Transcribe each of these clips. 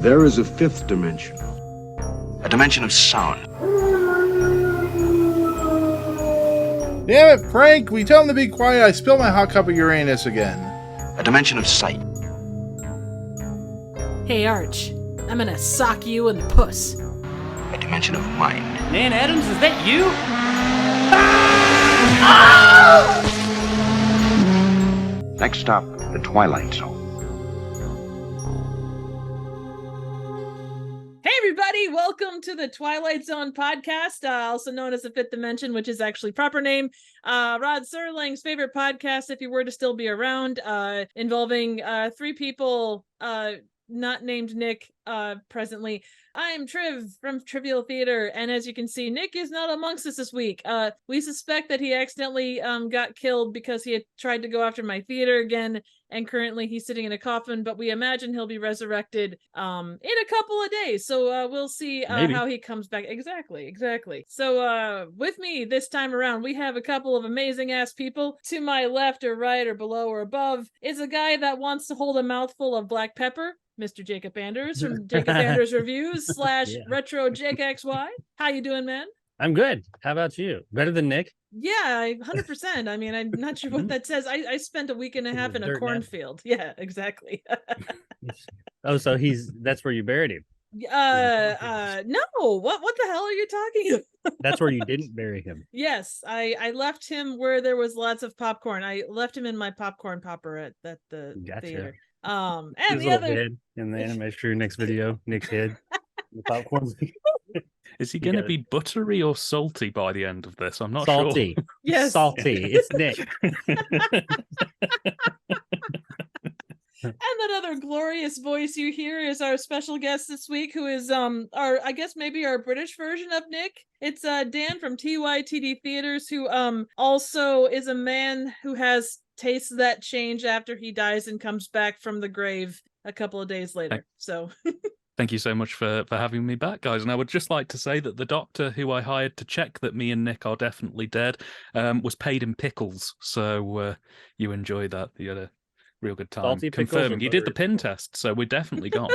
There is a fifth dimension. A dimension of sound. Damn it, Frank! We tell him to be quiet. I spilled my hot cup of Uranus again. A dimension of sight. Hey, Arch. I'm gonna sock you in the puss. A dimension of mind. Nan Adams, is that you? Next stop, the Twilight Zone. Hey, everybody! Welcome to the Twilight Zone podcast, also known as the Fifth Dimension, which is actually proper name. Rod Serling's favorite podcast, if you were to still be around, involving three people not named Nick presently. I'm Triv from Trivial Theater, and as you can see, Nick is not amongst us this week. We suspect that he accidentally got killed because he had tried to go after my theater again, and currently he's sitting in a coffin, but we imagine he'll be resurrected in a couple of days, so we'll see how he comes back. Exactly. So with me this time around, we have a couple of amazing ass people. To my left or right or below or above is a guy that wants to hold a mouthful of black pepper, Mr. Jacob Anders from Jacob Anders Reviews / Retro Jake XY. How you doing, man? I'm good. How about you? Better than Nick? Yeah, 100%. I mean, I'm not sure what that says. I spent a week and a half in a cornfield. Yeah, exactly. Oh, so that's where you buried him. No. What the hell are you talking about? That's where you didn't bury him. Yes, I left him where there was lots of popcorn. I left him in my popcorn popper at the theater. And his the other head in the animation next video, Nick's head. The popcorn. Is he going to be buttery or salty by the end of this? I'm not salty. sure. Yes, salty. It's Nick. And that other glorious voice you hear is our special guest this week, who is I guess maybe our British version of Nick. It's Dan from TYTD Theaters, who also is a man who has tastes that change after he dies and comes back from the grave a couple of days later. So thank you so much for having me back, guys. And I would just like to say that the doctor who I hired to check that me and Nick are definitely dead was paid in pickles. So you enjoy that. You had a real good time. Salty confirming you did the pin test, so we're definitely gone.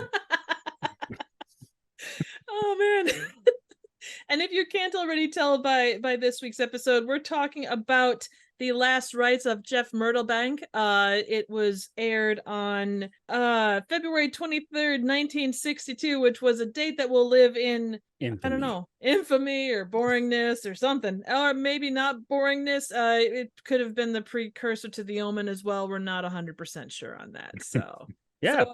Oh man. And if you can't already tell by this week's episode, we're talking about the last rites of Jeff Myrtlebank. It was aired on February 23rd, 1962, which was a date that will live in infamy. I don't know, infamy or boringness or something, or maybe not boringness. It could have been the precursor to The Omen as well. We're not 100% sure on that. So yeah.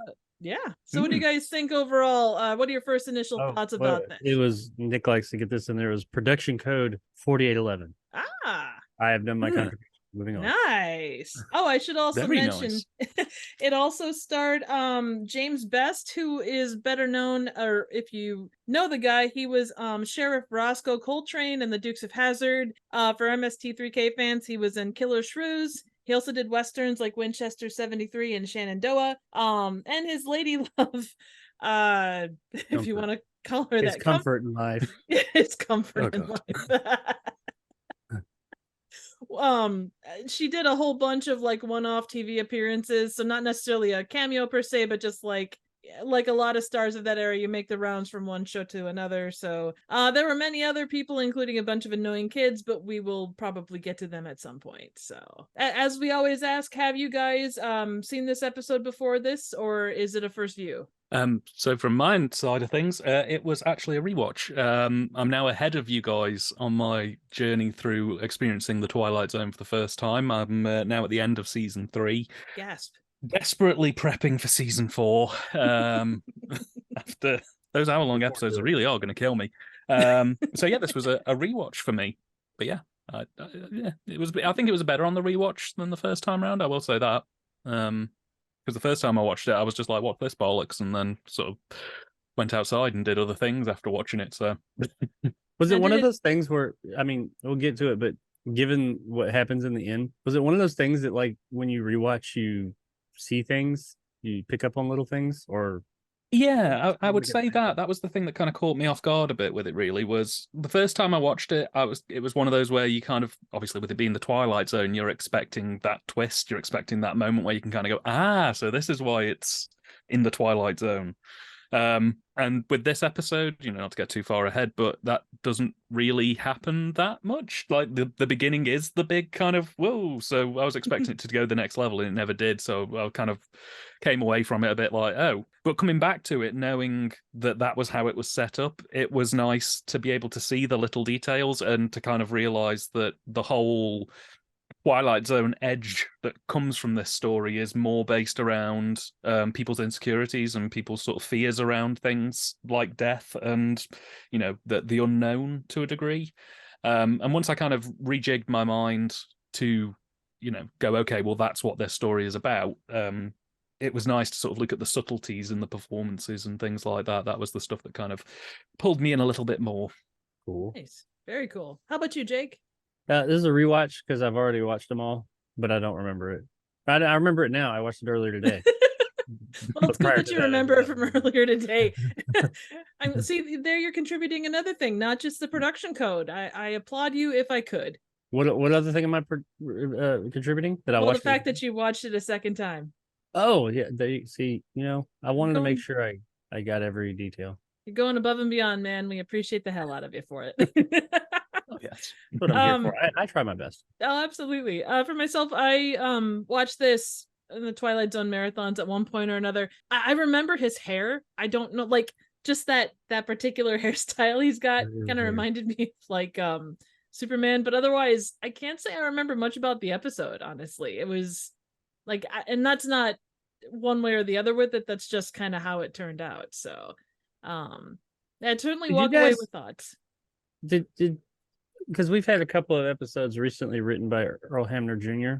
So what do you guys think overall? What are your first initial thoughts about that? It was, Nick likes to get this in there. It was production code 4811. I have done my contribution. Moving on. Nice. Oh, I should also mention it also starred James Best, who is better known, or if you know the guy, he was Sheriff Roscoe Coltrane in The Dukes of Hazzard. For MST3K fans, he was in Killer Shrews. He also did westerns like Winchester 73 and Shenandoah. And his lady love, if you want to call her that. Comfort in life. It's comfort in life. She did a whole bunch of like one-off TV appearances, so not necessarily a cameo per se, but just like a lot of stars of that era, you make the rounds from one show to another. So there were many other people, including a bunch of annoying kids, but we will probably get to them at some point. So as we always ask, have you guys seen this episode before this, or is it a first view? So from my side of things, it was actually a rewatch. I'm now ahead of you guys on my journey through experiencing the Twilight Zone for the first time. I'm now at the end of season 3. Gasp. Desperately prepping for season 4. After those hour-long episodes really are going to kill me. So yeah, this was a rewatch for me. But yeah, it was. I think it was better on the rewatch than the first time around. I will say that. Because the first time I watched it, I was just like, "What this bollocks?" and then sort of went outside and did other things after watching it. So, was it one of those things where, I mean, we'll get to it, but given what happens in the end, was it one of those things that, like, when you rewatch, you see things, you pick up on little things, or? Yeah, I would say that was the thing that kind of caught me off guard a bit with it, really, was the first time I watched it, it was one of those where you kind of, obviously with it being the Twilight Zone, you're expecting that twist, you're expecting that moment where you can kind of go, so this is why it's in the Twilight Zone. And with this episode, not to get too far ahead, but that doesn't really happen that much. Like the beginning is the big kind of whoa. So I was expecting it to go the next level, and it never did. So I kind of came away from it a bit like, oh. But coming back to it, knowing that was how it was set up, it was nice to be able to see the little details and to kind of realize that the whole Twilight Zone edge that comes from this story is more based around people's insecurities and people's sort of fears around things like death and, the unknown to a degree. And once I kind of rejigged my mind to, go, okay, well, that's what this story is about. It was nice to sort of look at the subtleties in the performances and things like that. That was the stuff that kind of pulled me in a little bit more. Cool. Nice. Very cool. How about you, Jake? This is a rewatch because I've already watched them all, but I don't remember it. I remember it now. I watched it earlier today. Well, it's good that you remember it from earlier today. See, there you're contributing another thing, not just the production code. I applaud you if I could. What other thing am I contributing? That I watched the fact that you watched it a second time. Oh, yeah. I wanted to make sure I got every detail. You're going above and beyond, man. We appreciate the hell out of you for it. Oh, yes. That's what I'm here for. I try my best. Oh, absolutely. For myself, I watched this in the Twilight Zone marathons at one point or another. I remember his hair. I don't know, like just that particular hairstyle he's got kind of reminded me of like Superman, but otherwise I can't say I remember much about the episode, honestly. It was like, and that's not one way or the other with it, that's just kind of how it turned out. So I certainly walk away with thoughts. Because we've had a couple of episodes recently written by Earl Hamner Jr.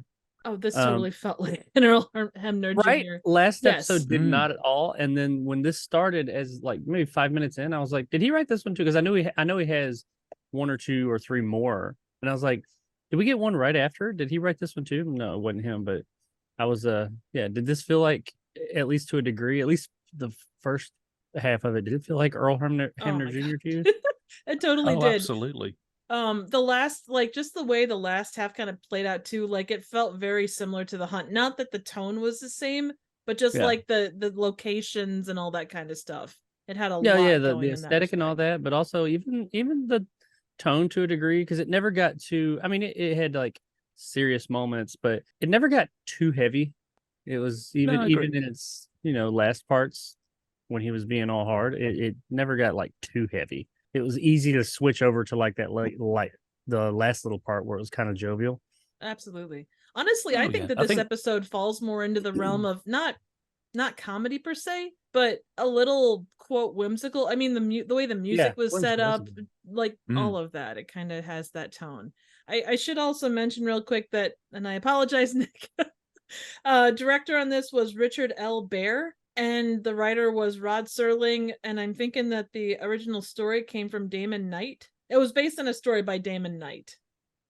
Oh, this totally felt like an Earl Hamner Jr. Right? Last episode did not at all. And then when this started as like maybe 5 minutes in, I was like, did he write this one too? Because I know he has 1 or 2 or 3 more. And I was like, did we get one right after? Did he write this one too? No, it wasn't him. But I was did this feel like, at least to a degree, at least the first half of it, did it feel like Earl Hamner Jr. to you? It totally did. Absolutely. The last, like, just the way the last half kind of played out too, like it felt very similar to The Hunt. Not that the tone was the same, but just like the locations and all that kind of stuff. It had a lot the aesthetic and all that, but also even the tone to a degree, because it never got too, I mean, it had like serious moments, but it never got too heavy. It was even in its last parts when he was being all hard, it never got like too heavy. It was easy to switch over to like that like the last little part where it was kind of jovial. Absolutely. Honestly, I think that this episode falls more into the realm of not comedy per se, but a little quote whimsical. I mean, the way the music was set up, like all of that, it kind of has that tone. I should also mention real quick that, and I apologize, Nick, director on this was Richard L. Baer. And the writer was Rod Serling, and I'm thinking that the original story came from Damon Knight. It was based on a story by Damon Knight.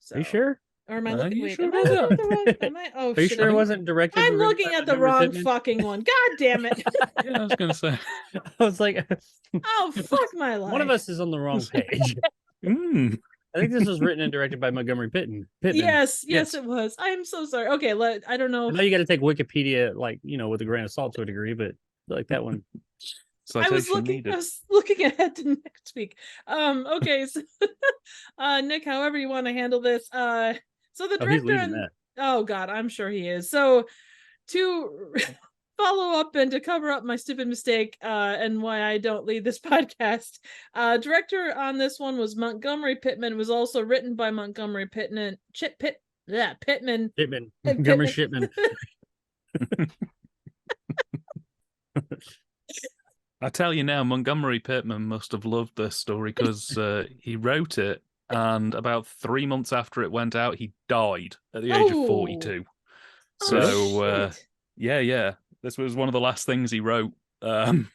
So, are you sure? Or am I looking? Wait, sure am I looking at the wrong? Are you sure it wasn't directed? I'm looking at the wrong fucking one. God damn it! Yeah, I was gonna say. I was like, oh fuck my life. One of us is on the wrong page. I think this was written and directed by Montgomery Pittman. Yes, it was. I'm so sorry. Okay, I don't know. I know you got to take Wikipedia, like, with a grain of salt to a degree, but like that one. I was looking ahead to next week. Okay, so Nick, however you want to handle this. So the director. Oh God, I'm sure he is. So to follow up and to cover up my stupid mistake and why I don't lead this podcast, director on this one was Montgomery Pittman. It was also written by Montgomery Pittman. Pittman. Montgomery Shipman. I tell you now, Montgomery Pittman must have loved this story because he wrote it, and about 3 months after it went out, he died at the age of 42. So, yeah. This was one of the last things he wrote. So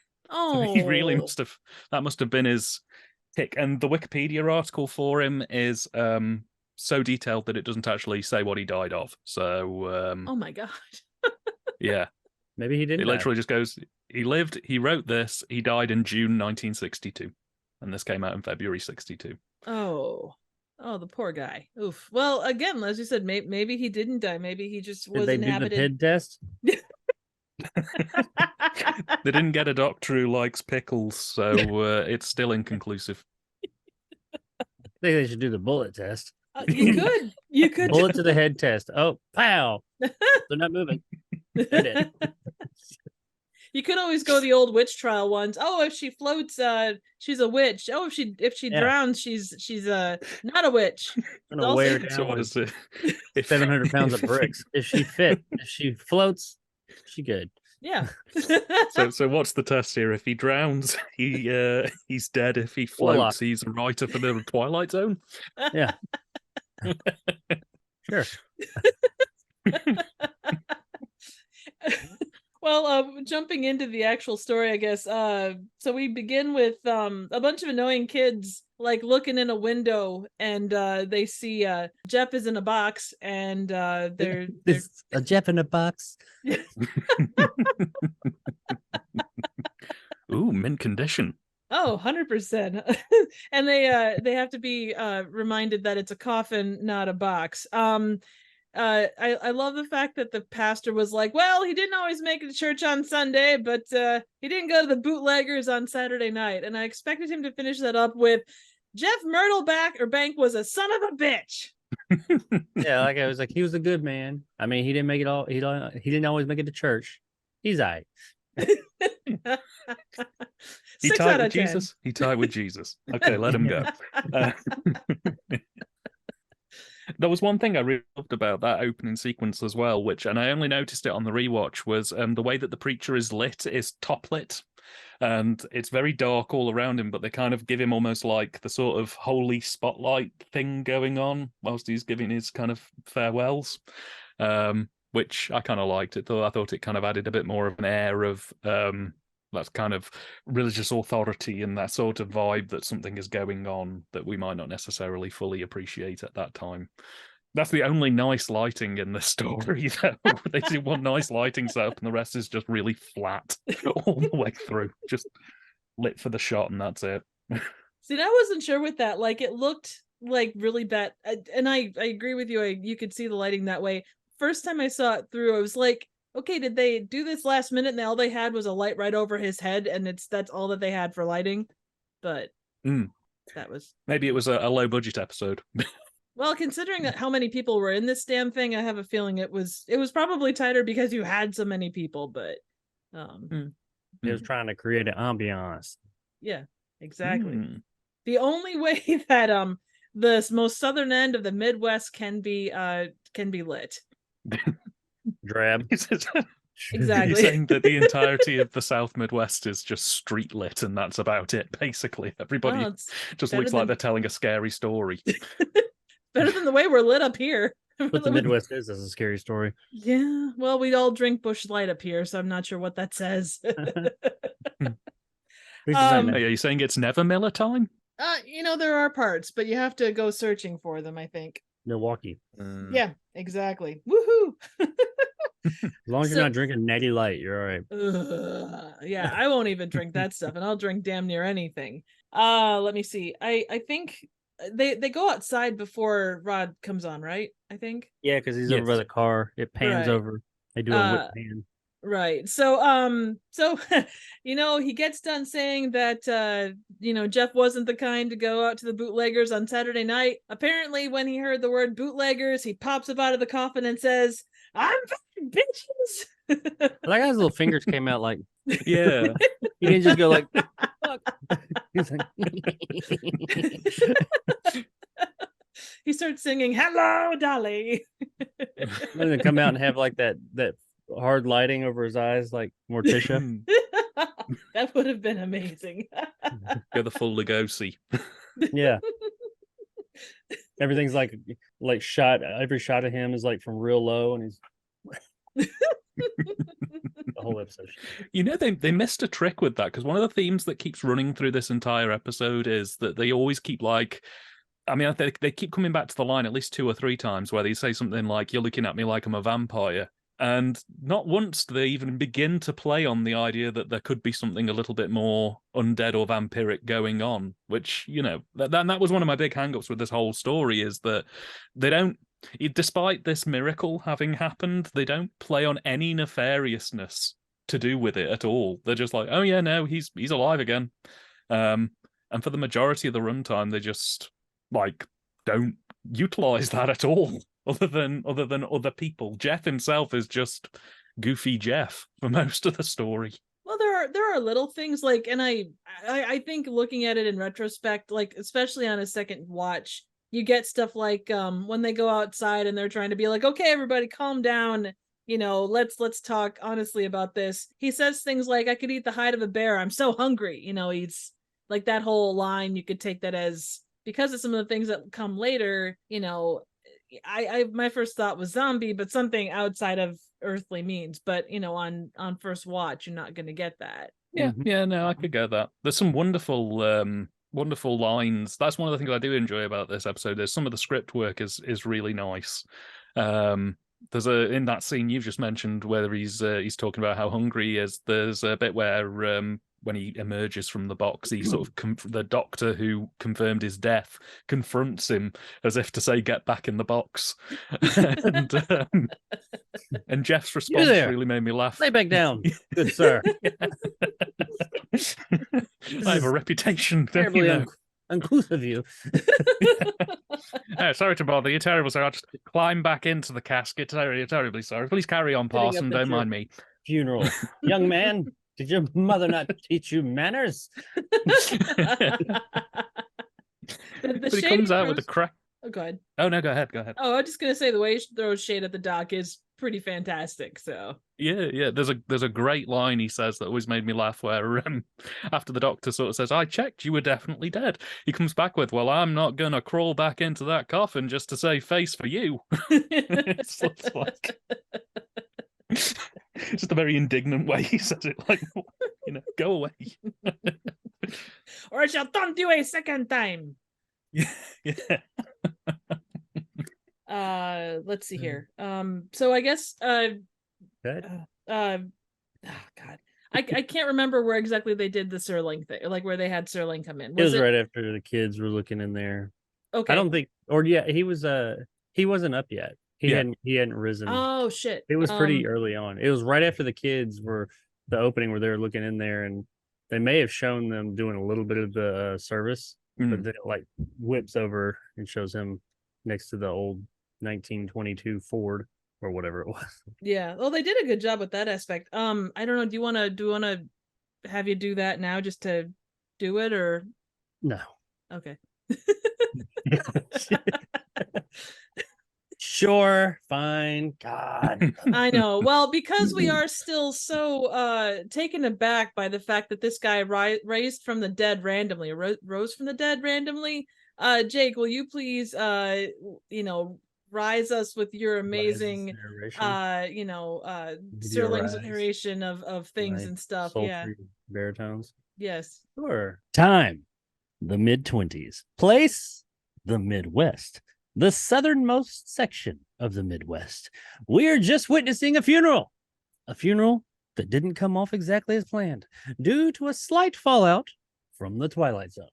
he really must have been his pick. And the Wikipedia article for him is so detailed that it doesn't actually say what he died of. So, oh my God. Yeah. Maybe he didn't. It literally just goes, he lived, he wrote this, he died in June 1962. And this came out in February 62. Oh, the poor guy. Oof. Well, again, as you said, maybe he didn't die. Maybe he just was inhabited. Did they do the PID test? They didn't get a doctor who likes pickles, so it's still inconclusive. I think they should do the bullet test. You could. Bullet to the head test. Oh, pow! They're not moving. They're dead. You could always go the old witch trial ones. Oh, if she floats, she's a witch. Oh, if she drowns, she's not a witch. I'm gonna wear down So what is it? 700 pounds of bricks. If she floats, she good. Yeah. So what's the test here? If he drowns, he's dead. If he floats, he's a writer for the Twilight Zone. Yeah. Sure. Well, jumping into the actual story, I guess. So we begin with a bunch of annoying kids like looking in a window, and they see Jeff is in a box, and they're a Jeff in a box. Ooh, mint condition. Oh, 100%. And they have to be reminded that it's a coffin, not a box. I love the fact that the pastor was like, well, he didn't always make it to church on Sunday, but he didn't go to the bootleggers on Saturday night. And I expected him to finish that up with Jeff Myrtlebank was a son of a bitch. Yeah, like I was like, he was a good man. I mean, he didn't make it all. He didn't always make it to church. He's all right. He tied with Jesus. He tied with Jesus. Okay, let him go. There was one thing I really loved about that opening sequence as well, and I only noticed it on the rewatch, was the way that the preacher is lit is top lit. And it's very dark all around him, but they kind of give him almost like the sort of holy spotlight thing going on whilst he's giving his kind of farewells, which I kind of liked. I thought it kind of added a bit more of an air of that kind of religious authority and that sort of vibe that something is going on that we might not necessarily fully appreciate at that time. That's the only nice lighting in the story, though. They do one nice lighting setup and the rest is just really flat all the way through. Just lit for the shot and that's it. See, I wasn't sure with that. Like, it looked like really bad. And I agree with you. You could see the lighting that way. First time I saw it through, I was like, okay, did they do this last minute and all they had was a light right over his head and that's all that they had for lighting? But that was... Maybe it was a low budget episode. Well, considering that how many people were in this damn thing, I have a feeling it was probably tighter because you had so many people, but it was trying to create an ambiance. Yeah, exactly. The only way that the most southern end of the Midwest can be lit. Drab. Exactly. You're saying that the entirety of the South Midwest is just street lit and that's about it, basically. Everybody just looks like they're telling a scary story. Better than the way we're lit up here. What the Midwest is a scary story. Yeah, well, we all drink Busch Light up here, so I'm not sure what that says. Are you saying it's never Miller time? There are parts, but you have to go searching for them, I think. Milwaukee. Yeah, exactly. Woohoo! As long as you're not drinking Natty Light, you're all right. Yeah, I won't even drink that stuff, and I'll drink damn near anything. Let me see. I think they go outside before Rod comes on, right? I think. Yeah, because he's over by the car. It pans over. They do a whip pan. Right. So he gets done saying that Jeff wasn't the kind to go out to the bootleggers on Saturday night. Apparently, when he heard the word bootleggers, he pops up out of the coffin and says, "I'm fucking bitches." That guy's little fingers came out like, yeah. He didn't just go like, fuck. He starts singing, "Hello, Dolly." And then come out and have like that hard lighting over his eyes, like Morticia. That would have been amazing. Go the full Lugosi. Yeah. Everything's like shot. Every shot of him is like from real low, and he's the whole episode. They missed a trick with that, because one of the themes that keeps running through this entire episode is that they always keep like, I mean, they keep coming back to the line at least 2 or 3 times where they say something like, "You're looking at me like I'm a vampire." And not once do they even begin to play on the idea that there could be something a little bit more undead or vampiric going on, which, that was one of my big hang-ups with this whole story, is that they don't, despite this miracle having happened, they don't play on any nefariousness to do with it at all. They're just like, oh yeah, no, he's alive again. And for the majority of the runtime, they just like don't utilize that at all, other than other people. Jeff himself is just goofy Jeff for most of the story. Well, there are little things like, and I think looking at it in retrospect, like especially on a second watch, you get stuff like when they go outside and they're trying to be like, okay, everybody, calm down. Let's talk honestly about this. He says things like, I could eat the hide of a bear. I'm so hungry. He's like that whole line. You could take that as, because of some of the things that come later, I my first thought was zombie, but something outside of earthly means. But on first watch, you're not going to get that. Yeah, no, I could get that. There's some wonderful lines. That's one of the things I do enjoy about this episode. Is some of the script work is really nice. There's in that scene you've just mentioned where he's talking about how hungry he is. There's a bit where when he emerges from the box, he sort of the doctor who confirmed his death confronts him as if to say, "Get back in the box." and Jeff's response really made me laugh. Lay back down, good sir. I have a reputation. Terribly uncouth of you. Oh, sorry to bother you. Terrible, sir. I'll just climb back into the casket. Terribly sorry. Please carry on, parson. Don't mind me. Funeral, young man. Did your mother not teach you manners? But he comes out with a crack. Oh, go ahead. Oh no, go ahead. Oh, I'm just gonna say the way he throws shade at the doc is pretty fantastic. So yeah. There's a great line he says that always made me laugh. Where after the doctor sort of says, "I checked, you were definitely dead," he comes back with, "Well, I'm not gonna crawl back into that coffin just to say face for you." it's like. Just a very indignant way he says it, like, go away. Or I shall taunt you a second time. Yeah. Let's see here. So I guess oh God. I can't remember where exactly they did the Serling thing, like where they had Serling come in. It was right after the kids were looking in there. Okay. I don't think, he wasn't up yet. He hadn't risen. Oh shit! It was pretty early on. It was right after the kids were the opening where they were looking in there, and they may have shown them doing a little bit of the service, but then it like whips over and shows him next to the old 1922 Ford or whatever it was. Yeah. Well, they did a good job with that aspect. I don't know. Do you want to have you do that now just to do it, or no? Okay. Sure, fine. God. I know. Well, because we are still so taken aback by the fact that this guy rose from the dead randomly. Jake, will you please rise us with your amazing Serling's narration of things and stuff. Yeah. Baritones. Yes. Sure. Time, the mid-20s. Place, the Midwest. The southernmost section of the Midwest. We're just witnessing a funeral that didn't come off exactly as planned due to a slight fallout from the Twilight Zone.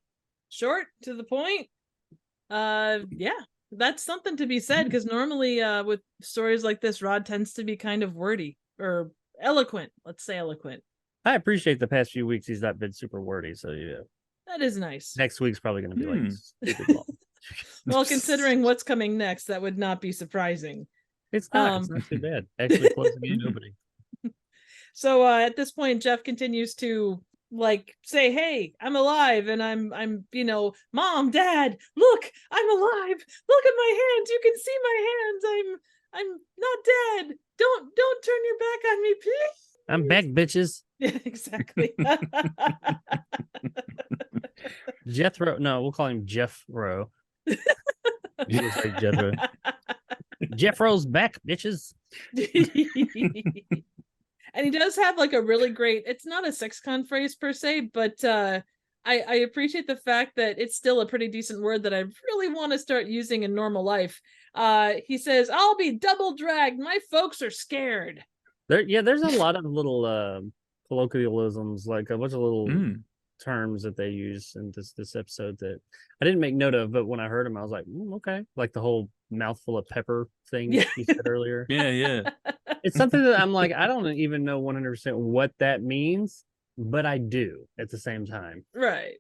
Short, to the point. Yeah, that's something to be said, because normally with stories like this, Rod tends to be kind of wordy or eloquent. Let's say eloquent. I appreciate the past few weeks he's not been super wordy, so yeah. That is nice. Next week's probably going to be like stupid long. Well, considering what's coming next, that would not be surprising. It's not too bad. Actually, closing in nobody. So at this point, Jeff continues to say, "Hey, I'm alive, and I'm Mom, Dad, look, I'm alive. Look at my hands. You can see my hands. I'm not dead. Don't turn your back on me, please. I'm back, bitches." Yeah, exactly. Jethro. No, we'll call him Jeff Rowe. Jethro. Jeffro's back, bitches. And he does have a really great, it's not a sexcon phrase per se, but I appreciate the fact that it's still a pretty decent word that I really want to start using in normal life. He says, "I'll be double dragged. My folks are scared." There's a lot of little colloquialisms, like a bunch of little terms that they use in this episode that I didn't make note of, but when I heard them, I was like, okay. Like the whole mouthful of pepper thing you said earlier. Yeah. It's something that I'm like, I don't even know 100% what that means, but I do at the same time. Right.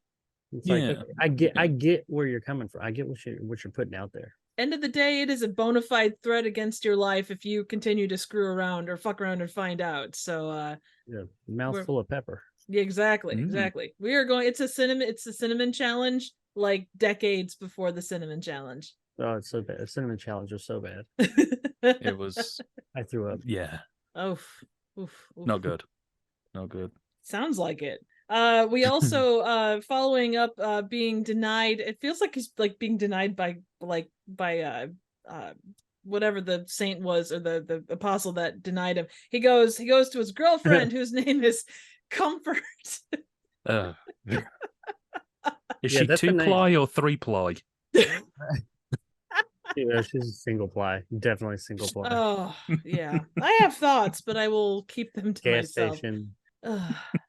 It's like, okay, I get where you're coming from. I get what you're putting out there. End of the day, it is a bona fide threat against your life if you continue to screw around or fuck around and find out. So Mouthful of pepper. Yeah, exactly. We are going, it's a cinnamon challenge, like decades before the cinnamon challenge. Oh, it's so bad. The cinnamon challenge was so bad. It was. I threw up. Yeah. Oof. Not good. Sounds like it. We also following up being denied. It feels like he's like being denied by whatever the saint was, or the apostle that denied him. He goes to his girlfriend whose name is Comfort. Is she 2-ply or 3-ply? Yeah, she's a single ply. Definitely single ply. Oh, yeah. I have thoughts, but I will keep them to Gas myself. station.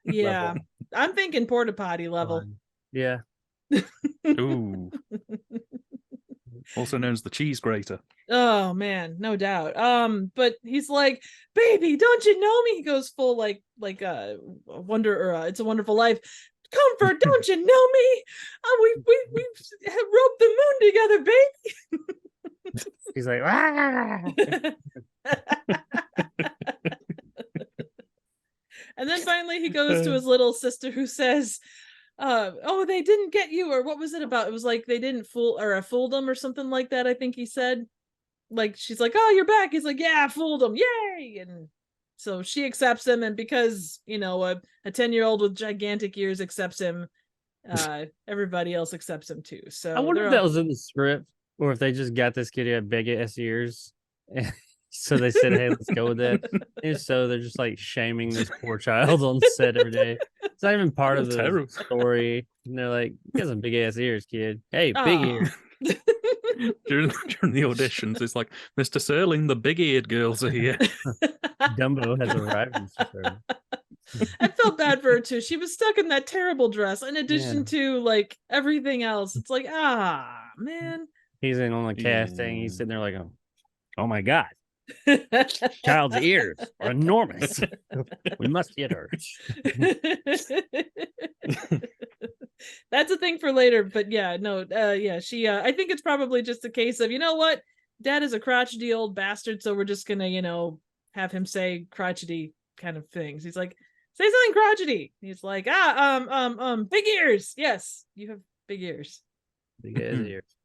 Yeah. Level. I'm thinking porta potty level. Yeah. Ooh. Also known as the cheese grater. Oh man, no doubt. But he's like, "Baby, don't you know me?" He goes full like a wonder, or It's a Wonderful Life. Comfort, don't you know me? We roped the moon together, baby. He's like, ah! And then finally he goes to his little sister, who says, "Oh, they didn't get you," or what was it about? It was like they didn't fool, or I fooled them, or something like that. I think he said. Like, she's like, "Oh, you're back." He's like, "Yeah, I fooled him, yay!" And so she accepts him, and because a 10-year-old with gigantic ears accepts him, everybody else accepts him too. So I wonder if that was in the script, or if they just got this kid who had big ass ears. So they said, "Hey, let's go with that." And so they're just like shaming this poor child on set every day. It's not even part of the story. And they're like, "You got some big ass ears, kid. Hey, big ears." during the auditions, it's like, "Mr. Serling, the big-eared girls are here." Dumbo has arrived. I felt bad for her too. She was stuck in that terrible dress, in addition to like everything else. It's like, man. He's in on the casting. He's sitting there like, "Oh my god, child's ears are enormous. We must get her." That's a thing for later, but yeah, no, she I think it's probably just a case of, you know what, Dad is a crotchety old bastard, so we're just gonna have him say crotchety kind of things. He's like, "Say something crotchety." He's like, big ears. Yes, you have big ears. Big ass ears.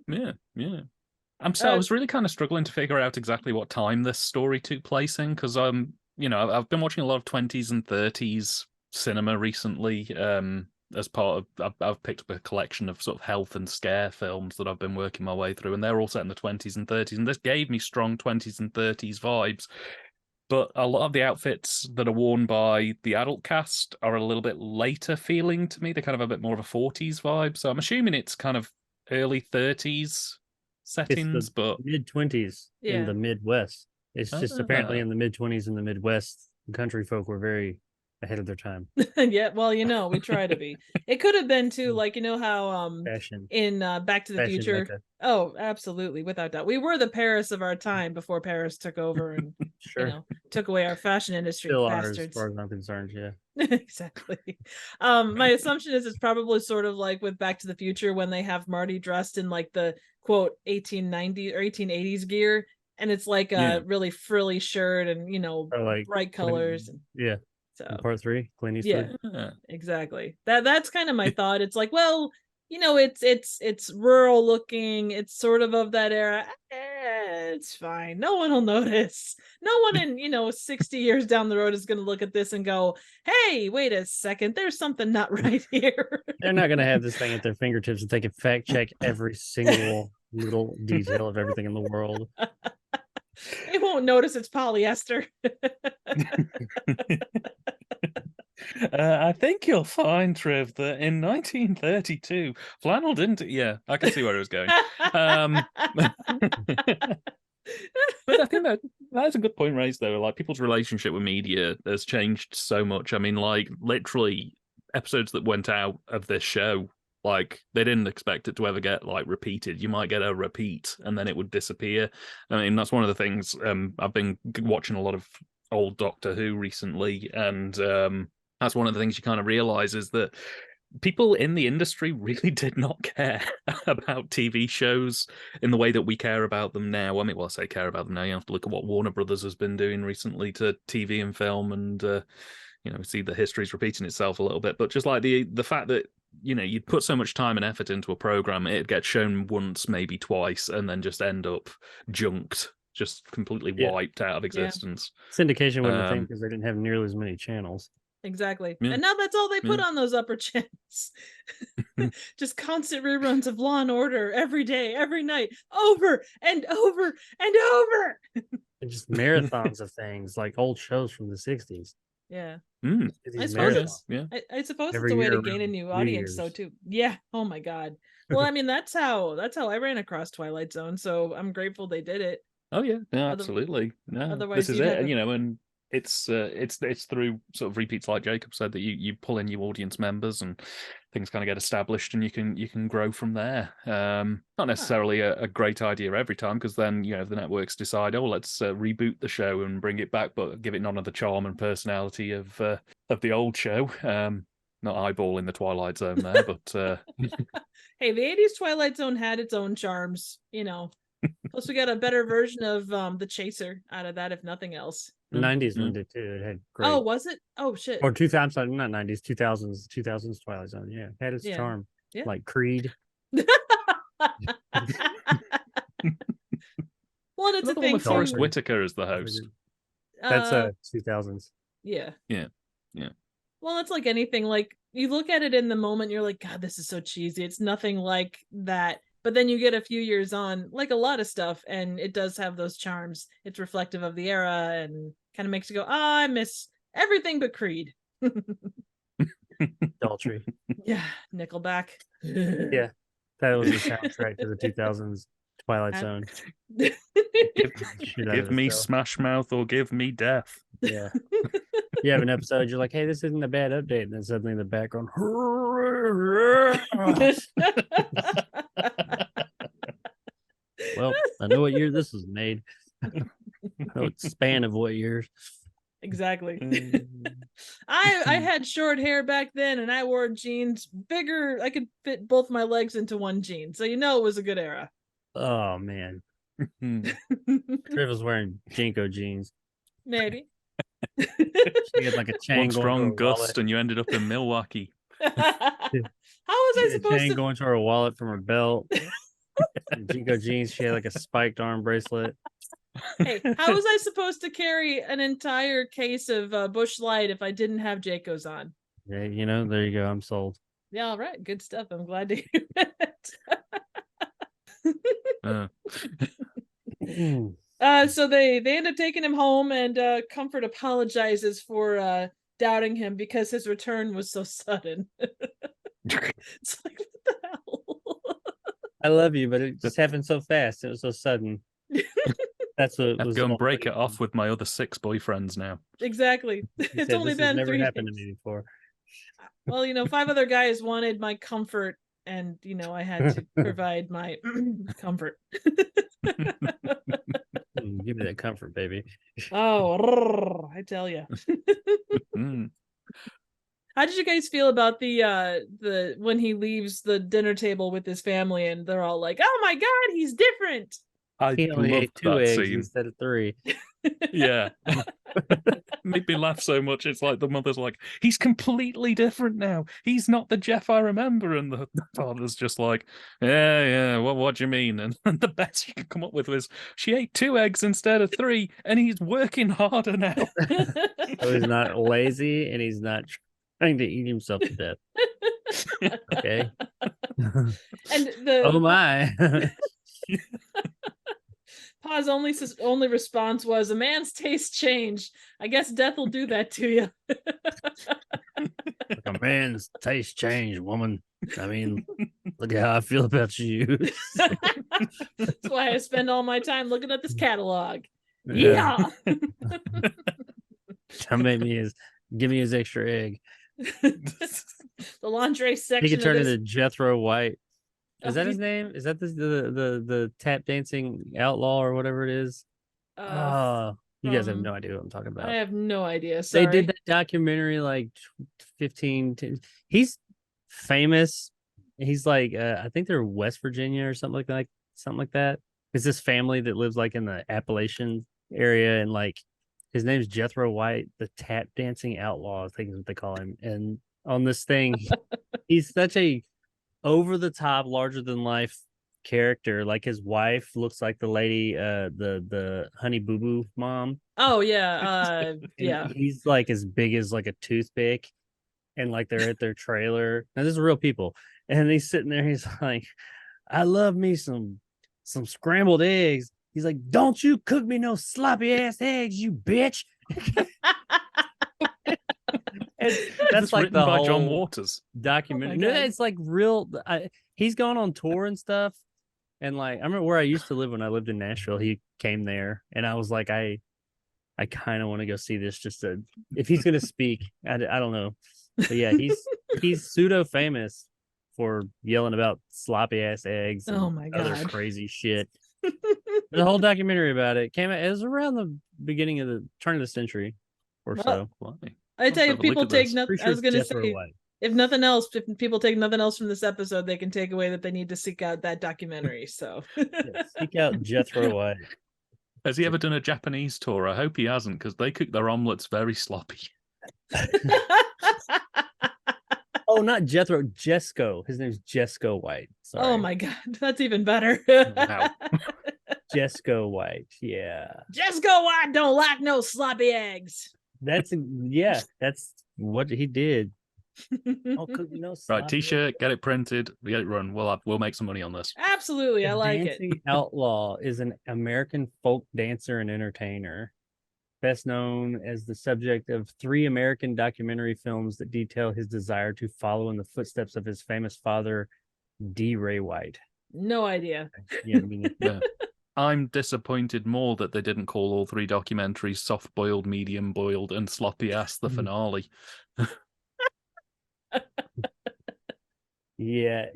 Yeah. I was really kind of struggling to figure out exactly what time this story took place in, because I've been watching a lot of 20s and 30s cinema recently. As part of, I've picked up a collection of sort of health and scare films that I've been working my way through, and they're all set in the 20s and 30s, and this gave me strong 20s and 30s vibes. But a lot of the outfits that are worn by the adult cast are a little bit later feeling to me. They're kind of a bit more of a 40s vibe. So I'm assuming it's kind of early 30s settings, but mid-20s in the Midwest. It's just apparently in the mid-20s in the Midwest, country folk were very ahead of their time. Yeah, well, we try to be. It could have been too, like, how fashion in Back to the fashion Future. Mecca. Oh, absolutely, without doubt. We were the Paris of our time before Paris took over and took away our fashion industry. Still bastards. ours, as far as I'm concerned. Yeah. Exactly. My assumption is it's probably sort of like with Back to the Future, when they have Marty dressed in like the quote 1890 or 1880s gear, and it's like a really frilly shirt and like bright colors. Yeah. So Part 3, Clint Eastwood. Yeah, exactly. That's kind of my thought. It's like, well, it's rural looking. It's sort of that era. It's fine. No one will notice. No one in 60 years down the road is going to look at this and go, "Hey, wait a second. There's something not right here." They're not going to have this thing at their fingertips that they can fact check every single little detail of everything in the world. They won't notice it's polyester. I think you'll find, Trev, that in 1932, flannel didn't. Yeah, I can see where it was going. But I think that's a good point raised, though. Like, people's relationship with media has changed so much. I mean, like, literally, episodes that went out of this show, Like, they didn't expect it to ever get like repeated. You might get a repeat and then it would disappear. I mean, that's one of the things. I've been watching a lot of old Doctor Who recently, and that's one of the things you kind of realize is that people in the industry really did not care about TV shows in the way that we care about them now. I mean, well, I say care about them now. You have to look at what Warner Brothers has been doing recently to TV and film, and see the history's repeating itself a little bit. But just like the fact that you'd put so much time and effort into a program, it'd get shown once, maybe twice, and then just end up junked, just completely wiped out of existence. Syndication wasn't a thing because they didn't have nearly as many channels. Exactly. Yeah. And now that's all they put on those upper channels. Just constant reruns of Law and Order every day, every night, over and over and over. And just marathons of things, like old shows from the 60s. Yeah. I suppose it's a way to gain a new audience, though, too. Yeah. Oh my God. Well, I mean, that's how I ran across Twilight Zone, so I'm grateful they did it. Oh yeah, absolutely. No, otherwise this is it. And it's through sort of repeats, like Jacob said, that you pull in new audience members and things kind of get established, and you can grow from there. Not necessarily a great idea every time, because then the networks decide, let's reboot the show and bring it back, but give it none of the charm and personality of the old show. Not eyeballing the Twilight Zone there, but hey, the 80s Twilight Zone had its own charms, Plus, we got a better version of the Chaser out of that, if nothing else. The 90s one did too. It had great. Oh, was it? Oh, shit. Or 2000, not 90s, 2000s Twilight Zone. Yeah, it had its charm. Yeah. Like Creed. Well, it's a thing. Forrest Whitaker is the host. That's 2000s. Yeah. Yeah. Well, it's like anything. Like, you look at it in the moment, you're like, God, this is so cheesy. It's nothing like that. But then you get a few years on, like a lot of stuff, and it does have those charms. It's reflective of the era and kind of makes you go, I miss everything but Creed. Daltrey. Yeah, Nickelback. Yeah, that was the soundtrack to the 2000s Twilight Zone. Give me Smash Mouth or give me death. Yeah. You have an episode, you're like, hey, this isn't a bad update. And then suddenly in the background, well, I know what year this was made. I know its span of what years. Exactly. I had short hair back then, and I wore jeans bigger. I could fit both my legs into one jean. So it was a good era. Oh, man. Triv was wearing Jinko jeans. Maybe. She had like a chain. One strong gust, and you ended up in Milwaukee. How was I supposed to going to her wallet from her belt? Jinko jeans. She had like a spiked arm bracelet. Hey, how was I supposed to carry an entire case of Busch Light if I didn't have Jayco's on? Yeah, there you go. I'm sold. Yeah, all right, good stuff. I'm glad to hear it. So they end up taking him home, and Comfort apologizes for doubting him because his return was so sudden. It's like, what the hell? I love you, but it just happened so fast. It was so sudden. That's what I'd go and break it off with my other 6 boyfriends now. Exactly. It's only been never 3 happened days. To me before. Well, 5 other guys wanted my comfort, and I had to provide my comfort. Give me that comfort, baby. Oh, I tell you. How did you guys feel about the when he leaves the dinner table with his family and they're all like, "Oh my God, he's different." He only ate 2 eggs instead of 3. Yeah. Made me laugh so much. It's like the mother's like, he's completely different now. He's not the Jeff I remember. And the father's just like, yeah, what do you mean? And the best you can come up with was, she ate 2 eggs instead of 3, and he's working harder now. So he's not lazy, and he's not trying to eat himself to death. Okay. And oh my. Pa's only response was, "A man's taste changed. I guess death will do that to you." Like a man's taste changed, woman. I mean, look at how I feel about you. That's why I spend all my time looking at this catalog. Yeah. Give me his extra egg. the lingerie He section. could turn of this. into Jethro White. Is that Oh, his name? Is that the tap dancing outlaw or whatever it is? You guys have no idea what I'm talking about. I have no idea. They Sorry. did that documentary like 10. He's famous. He's like I think they're West Virginia or something like that. It's this family that lives like in the Appalachian area, and like his name's Jethro White, the tap dancing outlaw, I think is what they call him. And on this thing, he's such a over the top, larger than life character. Like his wife looks like the lady, the Honey Boo Boo mom. Oh yeah, yeah. He's like as big as like a toothpick, and like they're at their trailer. Now this is real people, and he's sitting there. He's like, "I love me some scrambled eggs." He's like, "Don't you cook me no sloppy ass eggs, you bitch." That's like written the by whole John Waters documentary. Oh my No, God. it's like real. He's gone on tour and stuff. And like, I remember where I used to live when I lived in Nashville. He came there, and I was like, I kind of want to go see this. Just to, if he's gonna speak, I don't know. But yeah, he's pseudo famous for yelling about sloppy ass eggs and Oh my other God. crazy shit. The whole documentary about it came out. It was around the beginning of the turn of the century or so. Blimey. I tell you, Let's have a look people at take this. nothing. Pretty I sure was it's gonna Jethro say, White. if nothing else, if people take nothing else from this episode, they can take away that they need to seek out that documentary. So Yeah, seek out Jethro White. Has he ever done a Japanese tour? I hope he hasn't, because they cook their omelets very sloppy. Oh, not Jethro, Jesco. His name's Jesco White. Sorry. Oh my God, that's even better. Wow. Jesco White. Yeah. Just go on. Don't like no sloppy eggs. That's what he did. Oh, cook me no Right, sloppy t-shirt, get it printed, we get it run. We'll make some money on this. Absolutely, I The like it. Dancing Outlaw is an American folk dancer and entertainer, best known as the subject of 3 American documentary films that detail his desire to follow in the footsteps of his famous father, D. Ray White. No idea. Yeah, I mean, Yeah. I'm disappointed more that they didn't call all 3 documentaries soft-boiled, medium-boiled, and sloppy-ass the finale. yeah,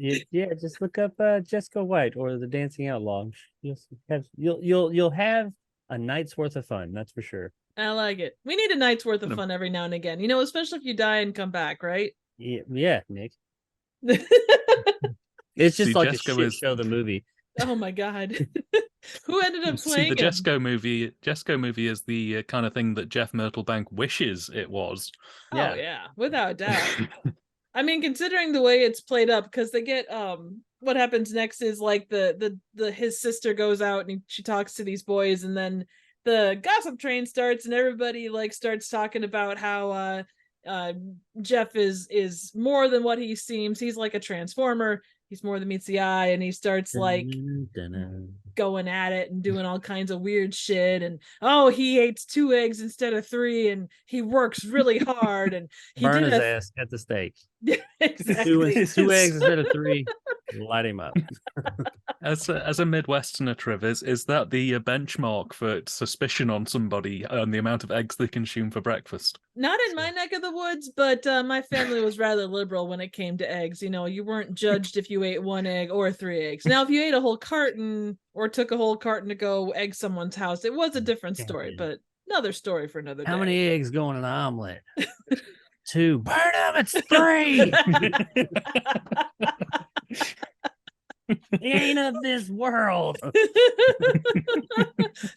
just look up Jessica White or the Dancing Outlaw. You'll have a night's worth of fun, that's for sure. I like it. We need a night's worth of fun every now and again. You know, especially if you die and come back, right? Yeah, Nick. It's just See, like Jessica a shit was- show, the movie. Oh my God. Who ended up See, playing the him? Jesco movie is the kind of thing that Jeff Myrtlebank wishes it was. Oh yeah, without a doubt. I mean, considering the way it's played up, because they get what happens next is like the his sister goes out and she talks to these boys, and then the gossip train starts, and everybody like starts talking about how Jeff is more than what he seems. He's like a transformer. He's more than meets the eye, and he starts like going at it and doing all kinds of weird shit. And oh, he eats 2 eggs instead of 3, and he works really hard. And he Burn did his ass at the stake. exactly. 2 eggs instead of 3. Light him up. As a Midwesterner, Triv, is that the benchmark for suspicion on somebody and the amount of eggs they consume for breakfast? Not in my neck of the woods, but my family was rather liberal when it came to eggs. You know, you weren't judged if you ate 1 egg or 3 eggs. Now, if you ate a whole carton or took a whole carton to go egg someone's house, it was a different story, but another story for another day. How many eggs go in an omelet? 2. Burn them, it's 3. He ain't of this world.